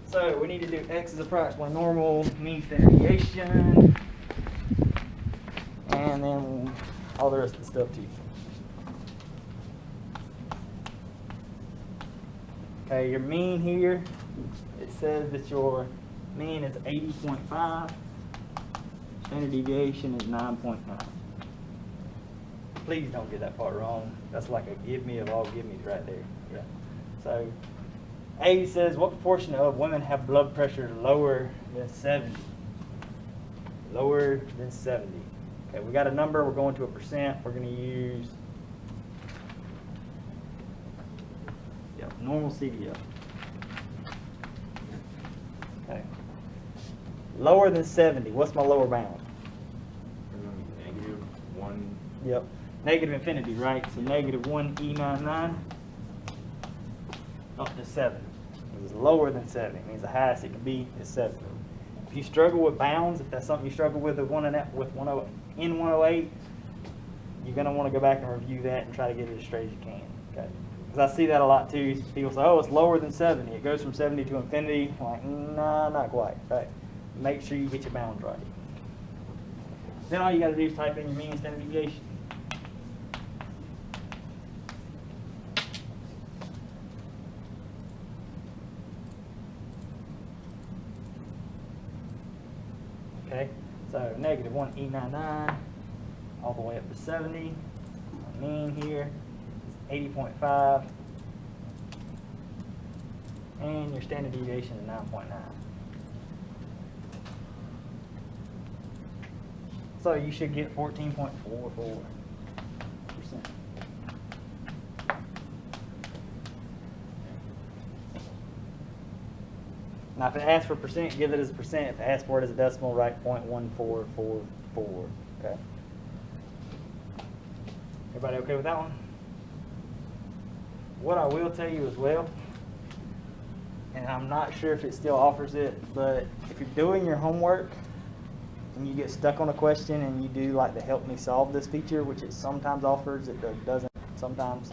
So we need to do x is approximately normal, mean standard deviation, and then all the rest of the stuff too. Okay, your mean here, it says that your mean is 80.5, standard deviation is 9.9. Please don't get that part wrong. That's like a give me of all give me's right there. Yeah. So A says what proportion of women have blood pressure lower than 70? Lower than 70. Okay, we got a number, we're going to a percent. We're going to use normal CDL. Okay. Lower than 70, what's my lower bound? -1. Yep. Negative infinity, right? So -1 E99 up to 7. It's lower than 7. It means the highest it can be is 7. If you struggle with bounds, if that's something you struggle with N108, you're going to want to go back and review that and try to get it as straight as you can. Okay? Because I see that a lot too. People say, oh, it's lower than 70. It goes from 70 to infinity. I'm like, nah, not quite. Right? Make sure you get your bounds right. Then all you got to do is type in your mean standard deviation. Okay, so -1 E99 all the way up to 70. My mean here is 80.5. And your standard deviation is 9.9. So you should get 14.44%. Now, if it asks for percent, give it as a percent. If it asks for it as a decimal, write 0.1444. Okay. Everybody okay with that one? What I will tell you as well, and I'm not sure if it still offers it, but if you're doing your homework and you get stuck on a question and you do like the help me solve this feature, which it sometimes offers, it doesn't sometimes,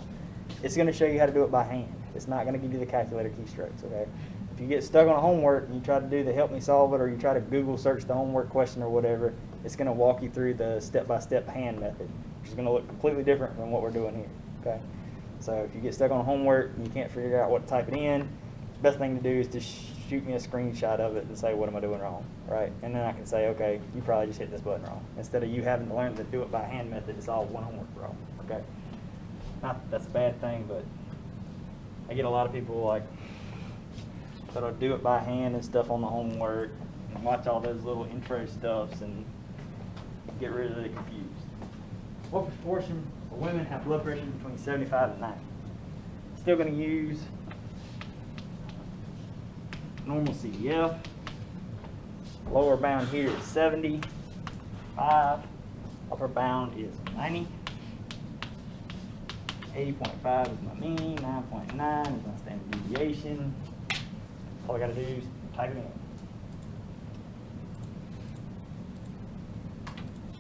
it's going to show you how to do it by hand. It's not going to give you the calculator keystrokes, okay? If you get stuck on a homework and you try to do the help me solve it, or you try to Google search the homework question or whatever, it's going to walk you through the step-by-step hand method, which is going to look completely different than what we're doing here, okay? So if you get stuck on homework and you can't figure out what to type it in, the best thing to do is just shoot me a screenshot of it and say, what am I doing wrong, right? And then I can say, okay, you probably just hit this button wrong. Instead of you having to learn to do it by hand method, it's all one homework wrong, okay? Not that that's a bad thing, but I get a lot of people like that'll do it by hand and stuff on the homework and watch all those little intro stuffs and get really confused. What proportion of women have blood pressure between 75 and 90? Still going to use normal CDF. Lower bound here is 75. Upper bound is 90. 80.5 is my mean. 9.9 is my standard deviation. All I got to do is type it in.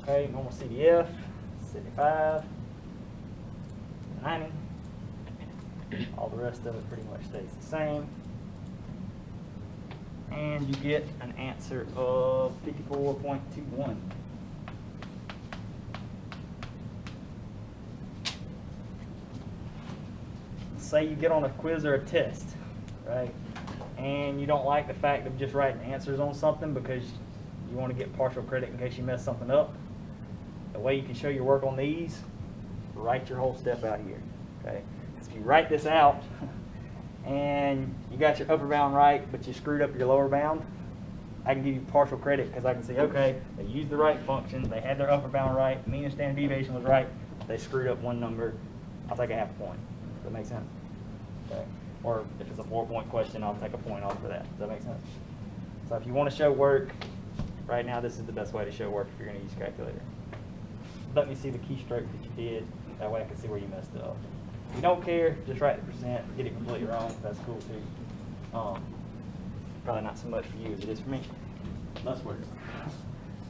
Okay, normal CDF, 75, 90. All the rest of it pretty much stays the same. And you get an answer of 54.21. Say you get on a quiz or a test, right? And you don't like the fact of just writing answers on something because you want to get partial credit in case you mess something up. The way you can show your work on these, write your whole step out here, okay? If you write this out and you got your upper bound right, but you screwed up your lower bound, I can give you partial credit because I can say, okay, they used the right function, they had their upper bound right, mean and standard deviation was right, they screwed up one number, I'll take a half point. Does that make sense? Okay. Or if it's a 4-point question, I'll take a point off for that. Does that make sense? So if you want to show work, right now this is the best way to show work if you're going to use a calculator. Let me see the keystroke that you did. That way I can see where you messed up. If you don't care, just write the percent, get it completely wrong. That's cool too. Probably not so much for you as it is for me. Let's work.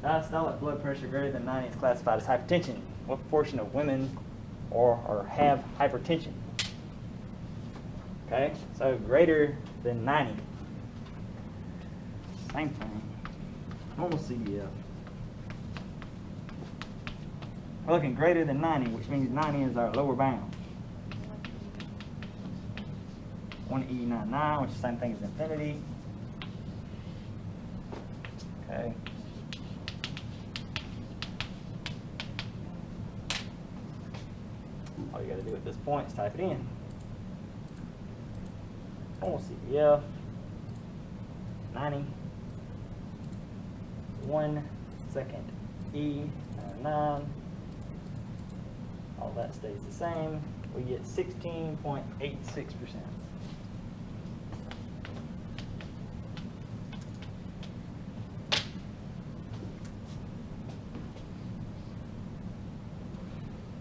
Diastolic blood pressure greater than 90 is classified as hypertension. What proportion of women or have hypertension? Okay, so greater than 90. Same thing. Normal CDF. We're looking greater than 90, which means 90 is our lower bound. 1E99, which is the same thing as infinity. Okay. All you got to do at this point is type it in. Normal CDF, 90, 1 second E99. All that stays the same. We get 16.86%.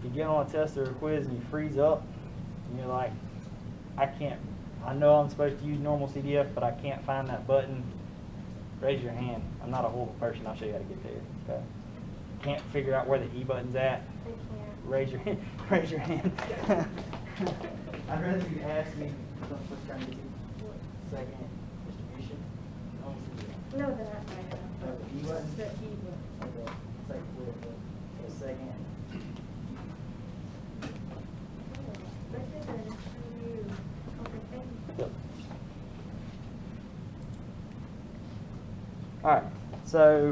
You get on a test or a quiz and you freeze up, and you're like, I know I'm supposed to use normal CDF, but I can't find that button. Raise your hand. I'm not a horrible person. I'll show you how to get there. Okay. Can't figure out where the E button's at. They can't. Raise your hand. Raise your hand. I'd rather you ask me what's trying to get to. Second distribution. Normal CDF. No, they're not right now. Oh, the E button? The E button. Okay. It's like for a second. Better than you. Okay, thank you. Yep. All right, so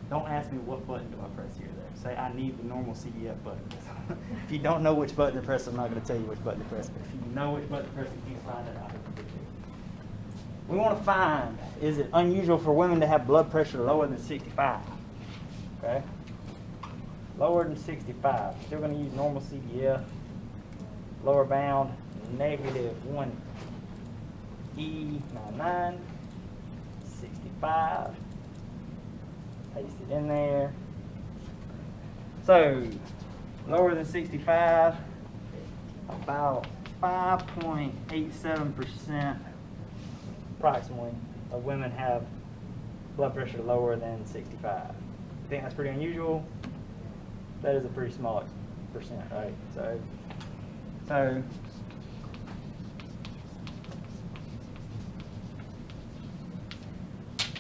don't ask me what button do I press here there. Say I need the normal CDF button. If you don't know which button to press, I'm not going to tell you which button to press. But if you know which button to press and can't find it, I'll help you get there. We want to find, is it unusual for women to have blood pressure lower than 65? Okay? Lower than 65. Still going to use normal CDF. Lower bound, negative 1 E99. 65. Paste it in there. So, lower than 65, about 5.87% approximately of women have blood pressure lower than 65. You think that's pretty unusual? That is a pretty small percent, right? So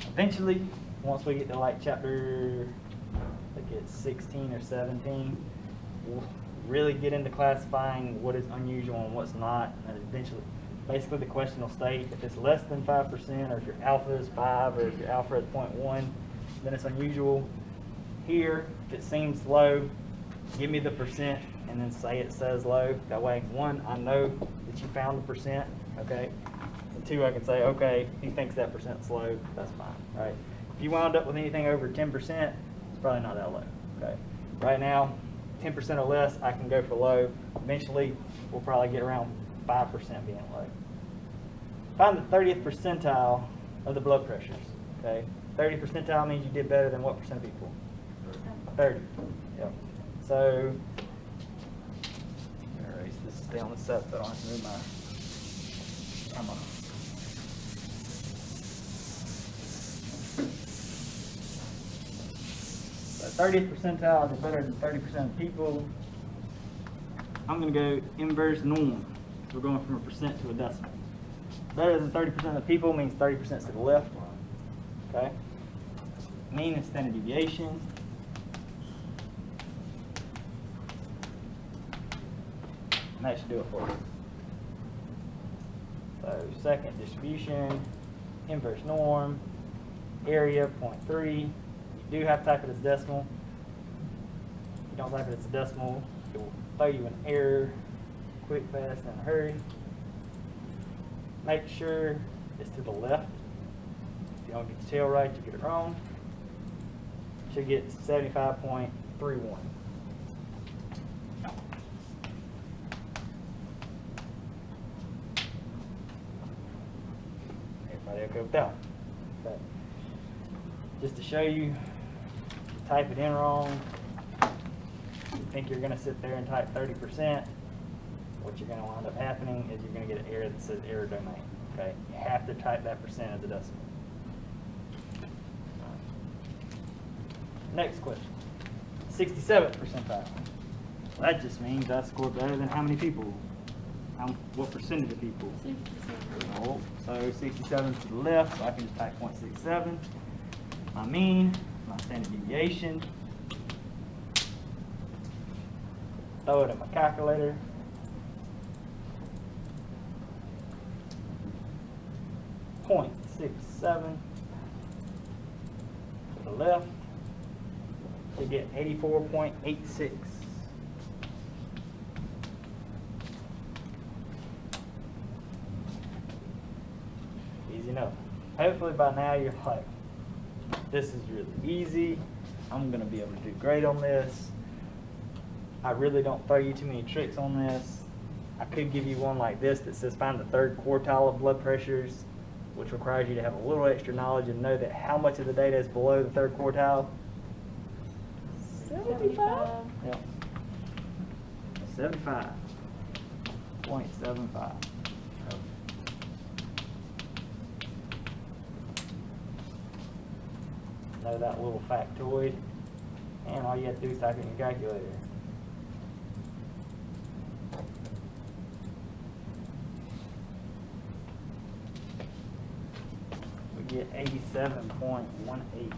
eventually, once we get to like chapter, I think it's 16 or 17, we'll really get into classifying what is unusual and what's not. And eventually, basically the question will state if it's less than 5%, or if your alpha is 5, or if your alpha is 0.1, then it's unusual. Here, if it seems low, give me the percent and then say it says low. That way, 1, I know that you found the percent, okay? And 2, I can say, okay, he thinks that percent's low, that's fine, right? If you wound up with anything over 10%, it's probably not that low, okay? Right now, 10% or less, I can go for low. Eventually, we'll probably get around 5% being low. Find the 30th percentile of the blood pressures, okay? 30th percentile means you did better than what percent of people? 30, yep. So, I'm gonna erase this, stay on the set so I don't have to move my camera. So 30th percentile is better than 30% of people. I'm gonna go inverse norm. We're going from a percent to a decimal. Better than 30% of people means 30% to the left, okay? Mean and standard deviation. And that should do it for you. So second distribution, inverse norm, area 0.3. You do have to type it as decimal. If you don't type it as a decimal, it will throw you an error quick, fast, and in a hurry. Make sure it's to the left. If you don't get the tail right, you get it wrong. You should get 75.31. Everybody okay with that? Okay. Just to show you, type it in wrong. You think you're going to sit there and type 30%. What you're going to wind up happening is you're going to get an error that says error domain. Okay, you have to type that percent as a decimal. Next question, 67th percentile. That just means I scored better than how many people? what percentage of people? 67. Oh, so 67 to the left, so I can just type 0.67. My mean, my standard deviation. Throw it in my calculator. .67 to the left to get 84.86. Easy enough. Hopefully by now you're like, this is really easy. I'm gonna be able to do great on this. I really don't throw you too many tricks on this. I could give you one like this that says find the third quartile of blood pressures, which requires you to have a little extra knowledge and know that how much of the data is below the third quartile. 75. Yep. 75.75. Know that little factoid, and all you have to do is type in your calculator. We get 87.18.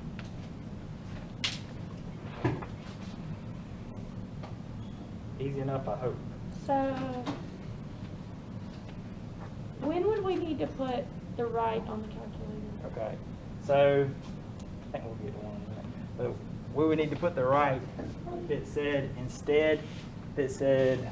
Easy enough, I hope. So, when would we need to put the right on the calculator? Okay, so I think we'll get to one in a minute. But we would need to put the right if it said instead, if it said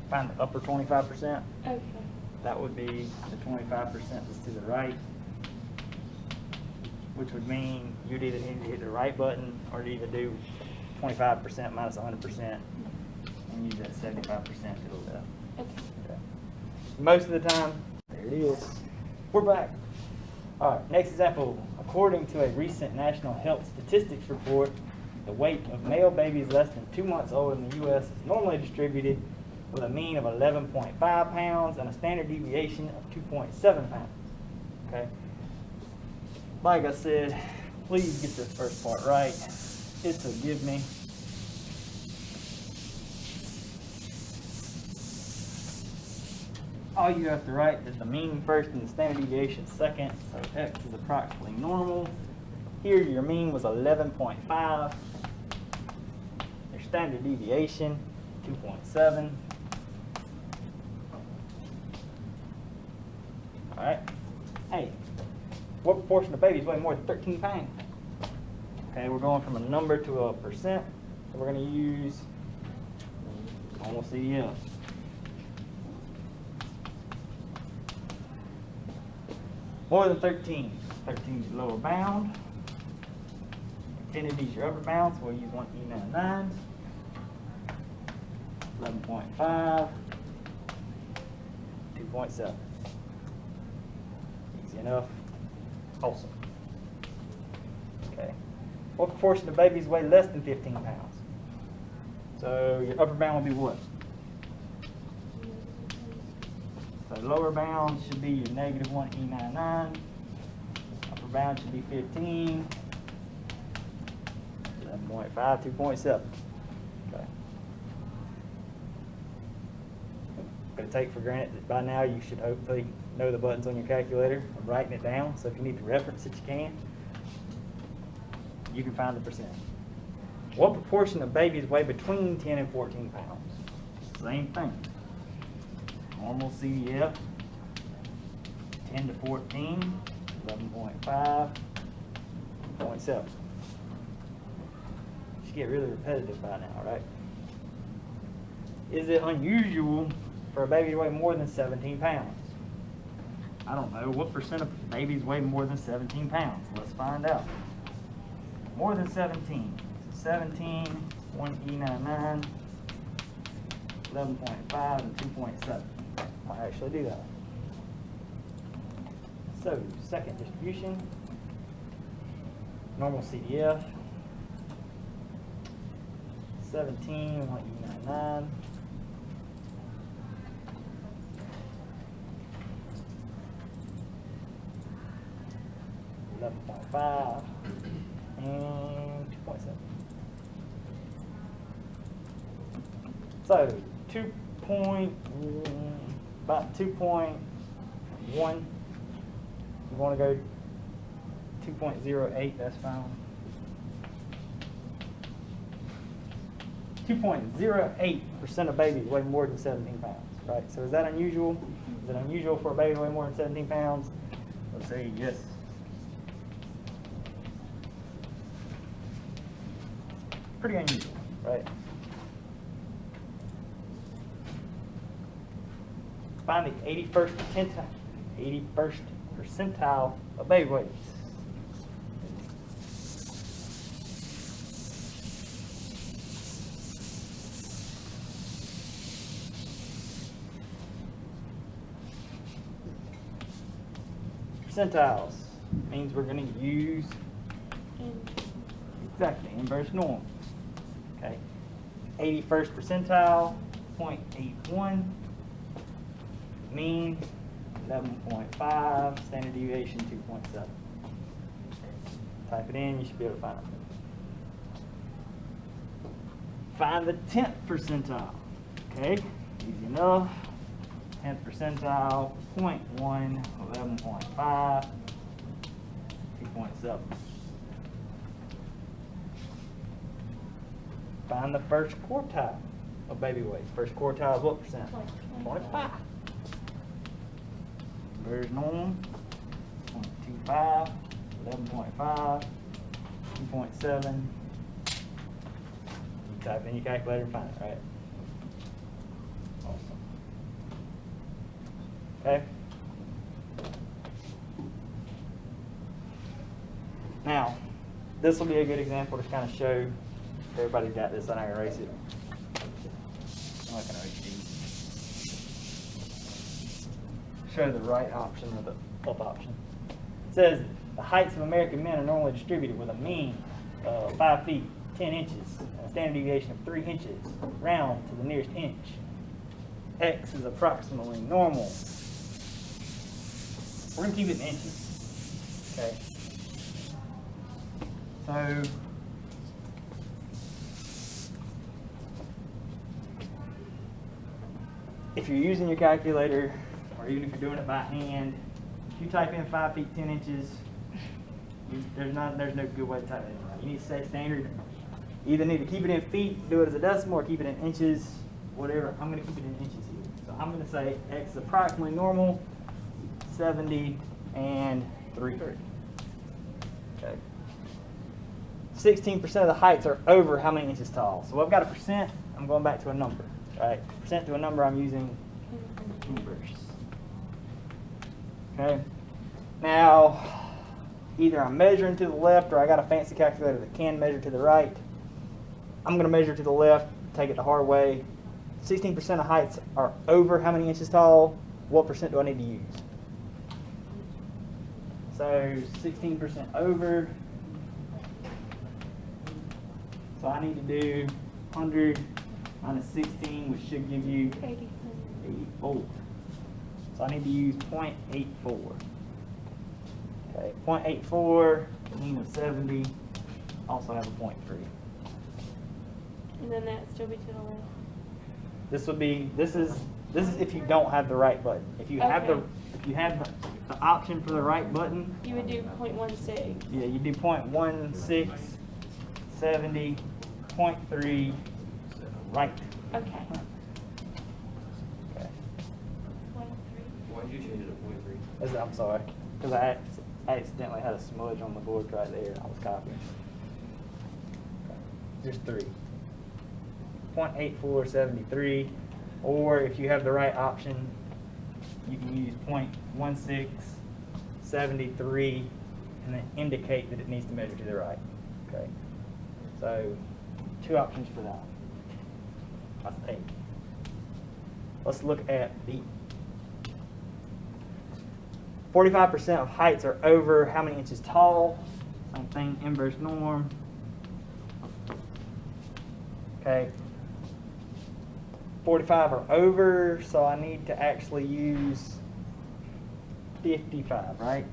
find the upper 25%. Okay. That would be the 25% that's to the right, which would mean you'd either need to hit the right button or to either do 25% minus 100% and use that 75% to the left. Okay. Okay. Most of the time, there it is. We're back. All right, next example. According to a recent National Health Statistics report, the weight of male babies less than 2 months old in the U.S. is normally distributed with a mean of 11.5 pounds and a standard deviation of 2.7 pounds. Okay. Like I said, please get this first part right. It's a give me. All you have to write is the mean first and the standard deviation second. So X is approximately normal. Here your mean was 11.5. Your standard deviation, 2.7. All right. Hey, what proportion of babies weigh more than 13 pounds? Okay, we're going from a number to a percent. So we're going to use normal CDF. More than 13. 13 is your lower bound. Infinity is your upper bound, so we'll use 1E99. 11.5. 2.7. Easy enough. Awesome. Okay. What proportion of babies weigh less than 15 pounds? So your upper bound will be what? So lower bound should be your negative 1E99. Upper bound should be 15. 11.5, 2.7. Okay. Gonna take for granted that by now you should hopefully know the buttons on your calculator. I'm writing it down, so if you need to reference it, you can. You can find the percent. What proportion of babies weigh between 10 and 14 pounds? Same thing. Normal CDF, 10 to 14, 11.5, 0.7. Should get really repetitive by now, right? Is it unusual for a baby to weigh more than 17 pounds? I don't know. What percent of babies weigh more than 17 pounds? Let's find out. More than 17. So 17, 1E99, 11.5, and 2.7. Might actually do that. So, second distribution. Normal CDF. 17, 1E99. 11.5, and 2.7. So about 2.1. You want to go 2.08, that's fine. 2.08% of babies weigh more than 17 pounds, right? So is that unusual? Is it unusual for a baby to weigh more than 17 pounds? Let's say yes. Pretty unusual, right? Find the 81st percentile of baby weights. Percentiles means we're going to use exactly inverse norm. Okay, 81st percentile, 0.81. Mean 11.5, standard deviation 2.7. Type it in, you should be able to find it. Find the 10th percentile. Okay, easy enough. 10th percentile, 0.1, 11.5, 2.7. Find the first quartile of baby weight. First quartile is what percent? 0.5. Inverse norm, 0.25, 11.5, 2.7. You type in your calculator and find it, right? Awesome. Okay. Now, this will be a good example to kind of show everybody got this. I'm not gonna erase it. I'm not gonna erase these. Show the right option or the up option. It says the heights of American men are normally distributed with a mean of 5 feet 10 inches and a standard deviation of 3 inches, round to the nearest inch. X is approximately normal. We're going to keep it in inches. Okay. So if you're using your calculator, or even if you're doing it by hand, if you type in 5 feet 10 inches, there's no good way to type it in. Right? You need to say standard. You either need to keep it in feet, do it as a decimal, or keep it in inches, whatever. I'm going to keep it in inches here. So I'm going to say X is approximately normal, 70 and 3. Okay. 16% of the heights are over how many inches tall? So I've got a percent. I'm going back to a number. Right? Percent to a number. I'm using inverse. Okay. Now, either I'm measuring to the left, or I got a fancy calculator that can measure to the right. I'm going to measure to the left. Take it the hard way. 16% of heights are over how many inches tall? What percent do I need to use? So 16% over. So I need to do 100 minus 16, which should give you 84. So I need to use 0.84. Okay, 0.84, mean of 70, also have a 0.3. And then that still be to the left. This would be, this is if you don't have the right button. If you have Okay. the option for the right button, You would do 0.16. yeah, you do 0.16, 70, 0.3, right. Okay. Okay. 0.3. Why did you change it to 0.3? I'm sorry, because I accidentally had a smudge on the board right there, and I was copying. There's 3. 0.8473, or if you have the right option, you can use 0.1673 and then indicate that it needs to measure to the right. Okay, so 2 options for that. That's 8. Let's look at B. 45% of heights are over how many inches tall? Same thing, inverse norm. Okay. 45 are over, so I need to actually use 55, right?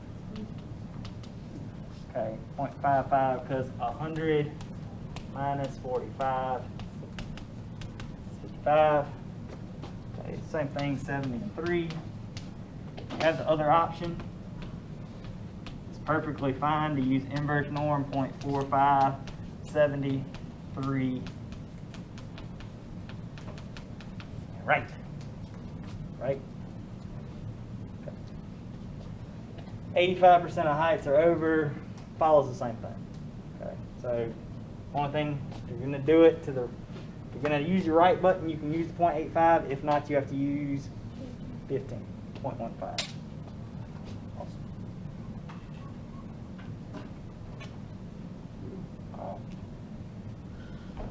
Okay, 0.55, because 100 minus 45 is 55. Okay, same thing, 73. You have the other option. It's perfectly fine to use inverse norm, 0.45, 73. Right. Right. 85% of heights are over, follows the same thing. Okay, so only thing, if you're gonna do it to the, if you're gonna use your right button, you can use the 0.85. If not, you have to use 15.15. Awesome.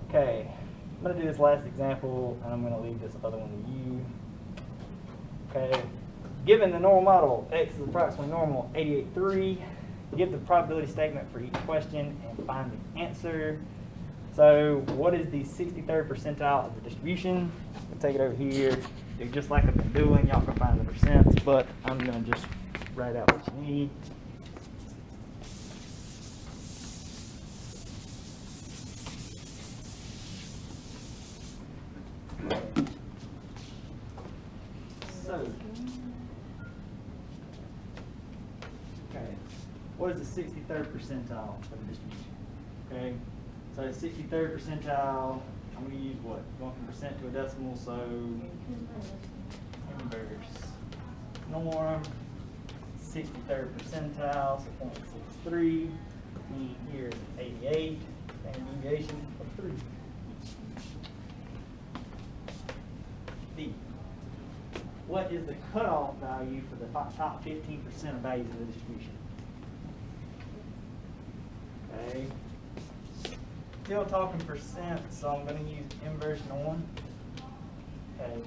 Okay, I'm gonna do this last example, and I'm gonna leave this other one to you. Okay, given the normal model, x is approximately normal, 88.3. Give the probability statement for each question and find the answer. So what is the 63rd percentile of the distribution? I'll take it over here, do just like I've been doing. Y'all can find the percents, but I'm gonna just write out what you need. So, okay, what is the 63rd percentile of the distribution? Okay, so the 63rd percentile, I'm going to use what? Going from percent to a decimal, so inverse norm, 63rd percentile, so 0.63, mean here is 88, standard deviation of 3. D. What is the cutoff value for the top 15% of values in the distribution? Okay. Still talking percent, so I'm going to use inverse norm. Okay.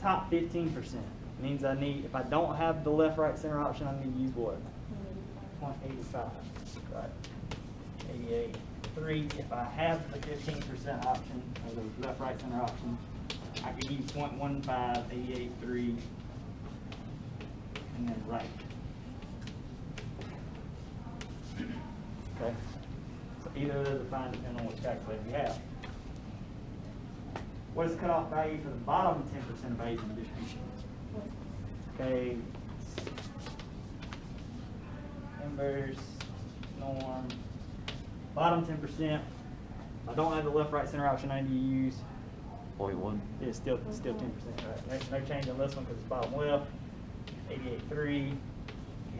Top 15% means I need, if I don't have the left, right, center option, I need to use what? 0.85. Right. 88.3. If I have the 15% option, or the left, right, center option, I could use 0.15, 88.3, and then right. Okay. So either of those are fine depending on which calculator you have. What is the cutoff value for the bottom 10% of values in the distribution? Okay. Inverse norm. Bottom 10%. If I don't have the left, right, center option, I need to use 0.1. it's still 10%, right? No change on this one because it's bottom left. 88.3. You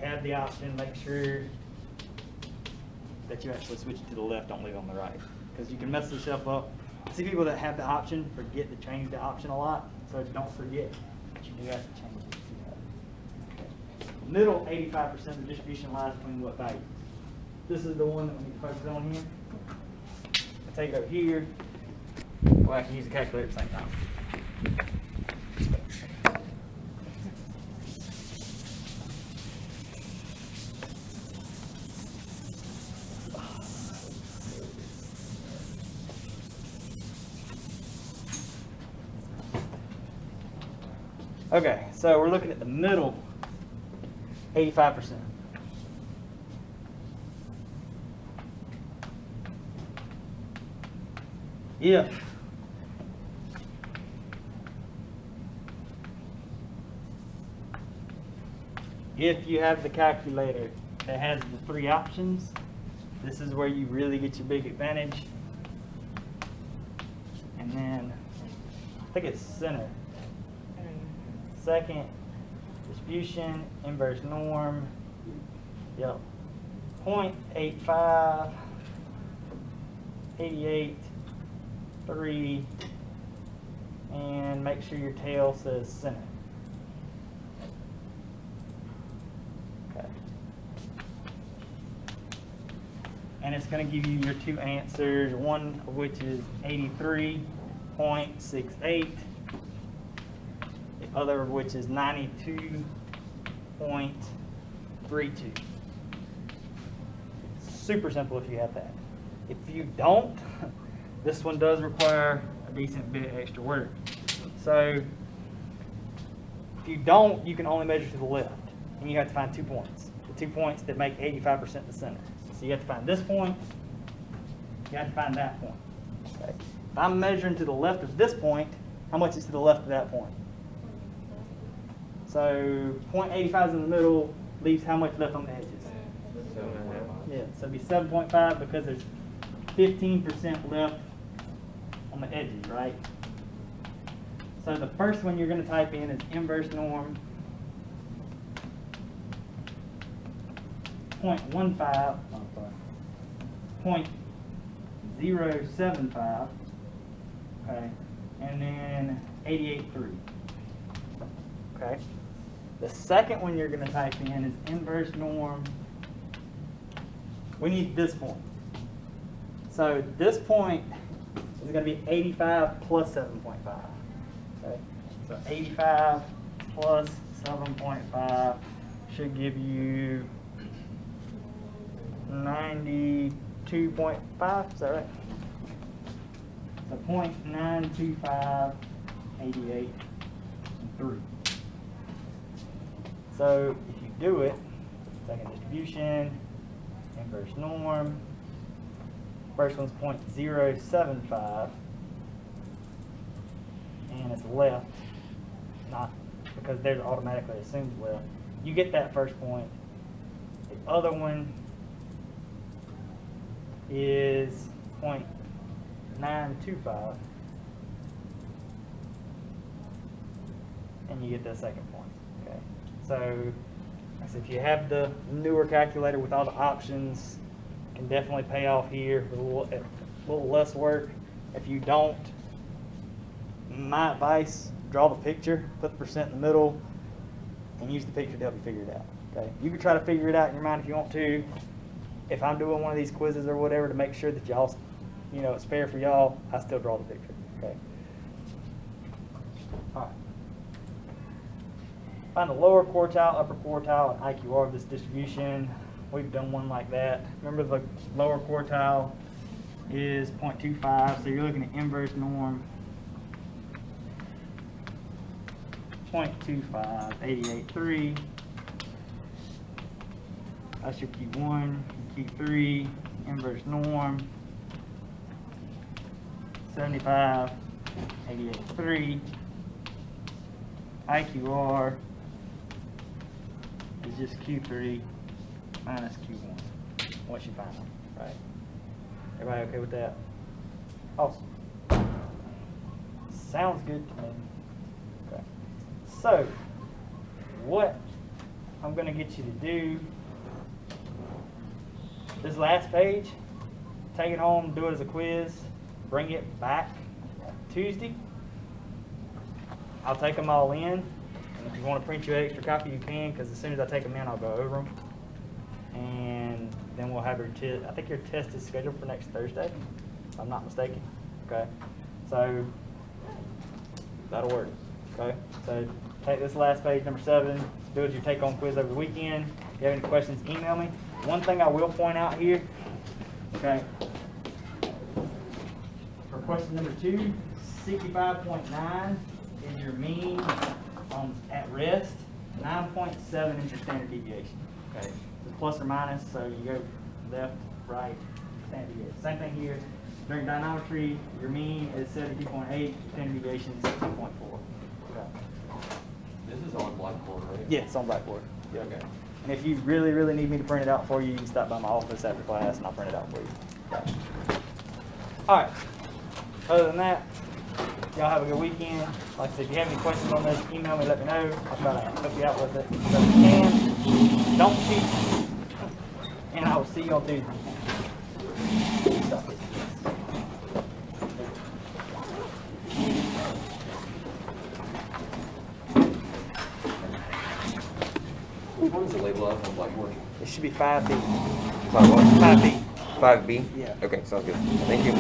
have the option, make sure that you actually switch it to the left, don't leave it on the right. Because you can mess yourself up. I see people that have the option forget to change the option a lot, so don't forget that you do have to change it. Okay. Middle 85% of the distribution lies between what values? This is the one that we need to focus on here. I'll take it over here. Well, I can use the calculator at the same time. Okay, so we're looking at the middle 85%. If you have the calculator that has the 3 options, this is where you really get your big advantage. And then, I think it's center. Second, distribution, inverse norm. Yep. 0.85, 88, 3, and make sure your tail says center. Okay. And it's going to give you your 2 answers, one of which is 83.68. The other of which is 92.32. Super simple if you have that. If you don't, this one does require a decent bit of extra work. So if you don't, you can only measure to the left, and you have to find 2 points. The 2 points that make 85% the center. So you have to find this point, you have to find that point. Okay. If I'm measuring to the left of this point, how much is to the left of that point? So 0.85 is in the middle, leaves how much left on the edges? 7.5. Yeah, so it'd be 7.5 because there's 15% left on the edges, right? So the first one you're going to type in is inverse norm 0.15, oh, sorry, 0.075, okay, and then 88.3. Okay. The second one you're going to type in is inverse norm. We need this point. So this point is going to be 85 plus 7.5. Okay. So 85 plus 7.5 should give you 92.5. Is that right? So 0.925, 88.3. So if you do it, second distribution, inverse norm, first one's 0.075, and it's left, not because there's automatically assumed left. You get that first point. The other one is 0.925, and you get the second point. Okay. So, like I said, if you have the newer calculator with all the options, it can definitely pay off here with a little less work. If you don't, my advice, draw the picture, put the percent in the middle, and use the picture to help you figure it out. Okay? You can try to figure it out in your mind if you want to. If I'm doing one of these quizzes or whatever to make sure that y'all, you know, it's fair for y'all, I still draw the picture. Okay? All right. Find the lower quartile, upper quartile, and IQR of this distribution. We've done one like that. Remember, the lower quartile is 0.25, so you're looking at inverse norm 0.25, 88.3. That's your Q1, Q3, inverse norm 75, 88.3. IQR is just Q3 minus Q1 once you find them, right? Everybody okay with that? Awesome. Sounds good to me. Okay. So, what I'm going to get you to do, this last page, take it home, do it as a quiz, bring it back Tuesday. I'll take them all in, and if you want to print you an extra copy, you can, because as soon as I take them in, I'll go over them. And then we'll have your test. I think your test is scheduled for next Thursday, if I'm not mistaken. Okay, so that'll work. Okay, so take this last page, number 7, do as your take-home quiz over the weekend. If you have any questions, email me. One thing I will point out here, okay, for question number 2, 65.9 is your mean at rest, 9.7 is your standard deviation. Okay, so plus or minus, so you go left, right, standard deviation. Same thing here. During dynamometry, your mean is 72.8, standard deviation is 16.4. Okay. This is on Blackboard, right? Yeah, it's on Blackboard. Yeah. Okay. And if you really, really need me to print it out for you, you can stop by my office after class and I'll print it out for you. Okay. All right. Other than that, y'all have a good weekend. Like I said, if you have any questions on this, email me, let me know. I'll try to help you out with it. So if you can, don't cheat. And I will see you on Tuesday. Stop it. What is the label of on Blackboard? It should be 5B. 5 what? 5B. 5B? Yeah. Okay, sounds good. Thank you.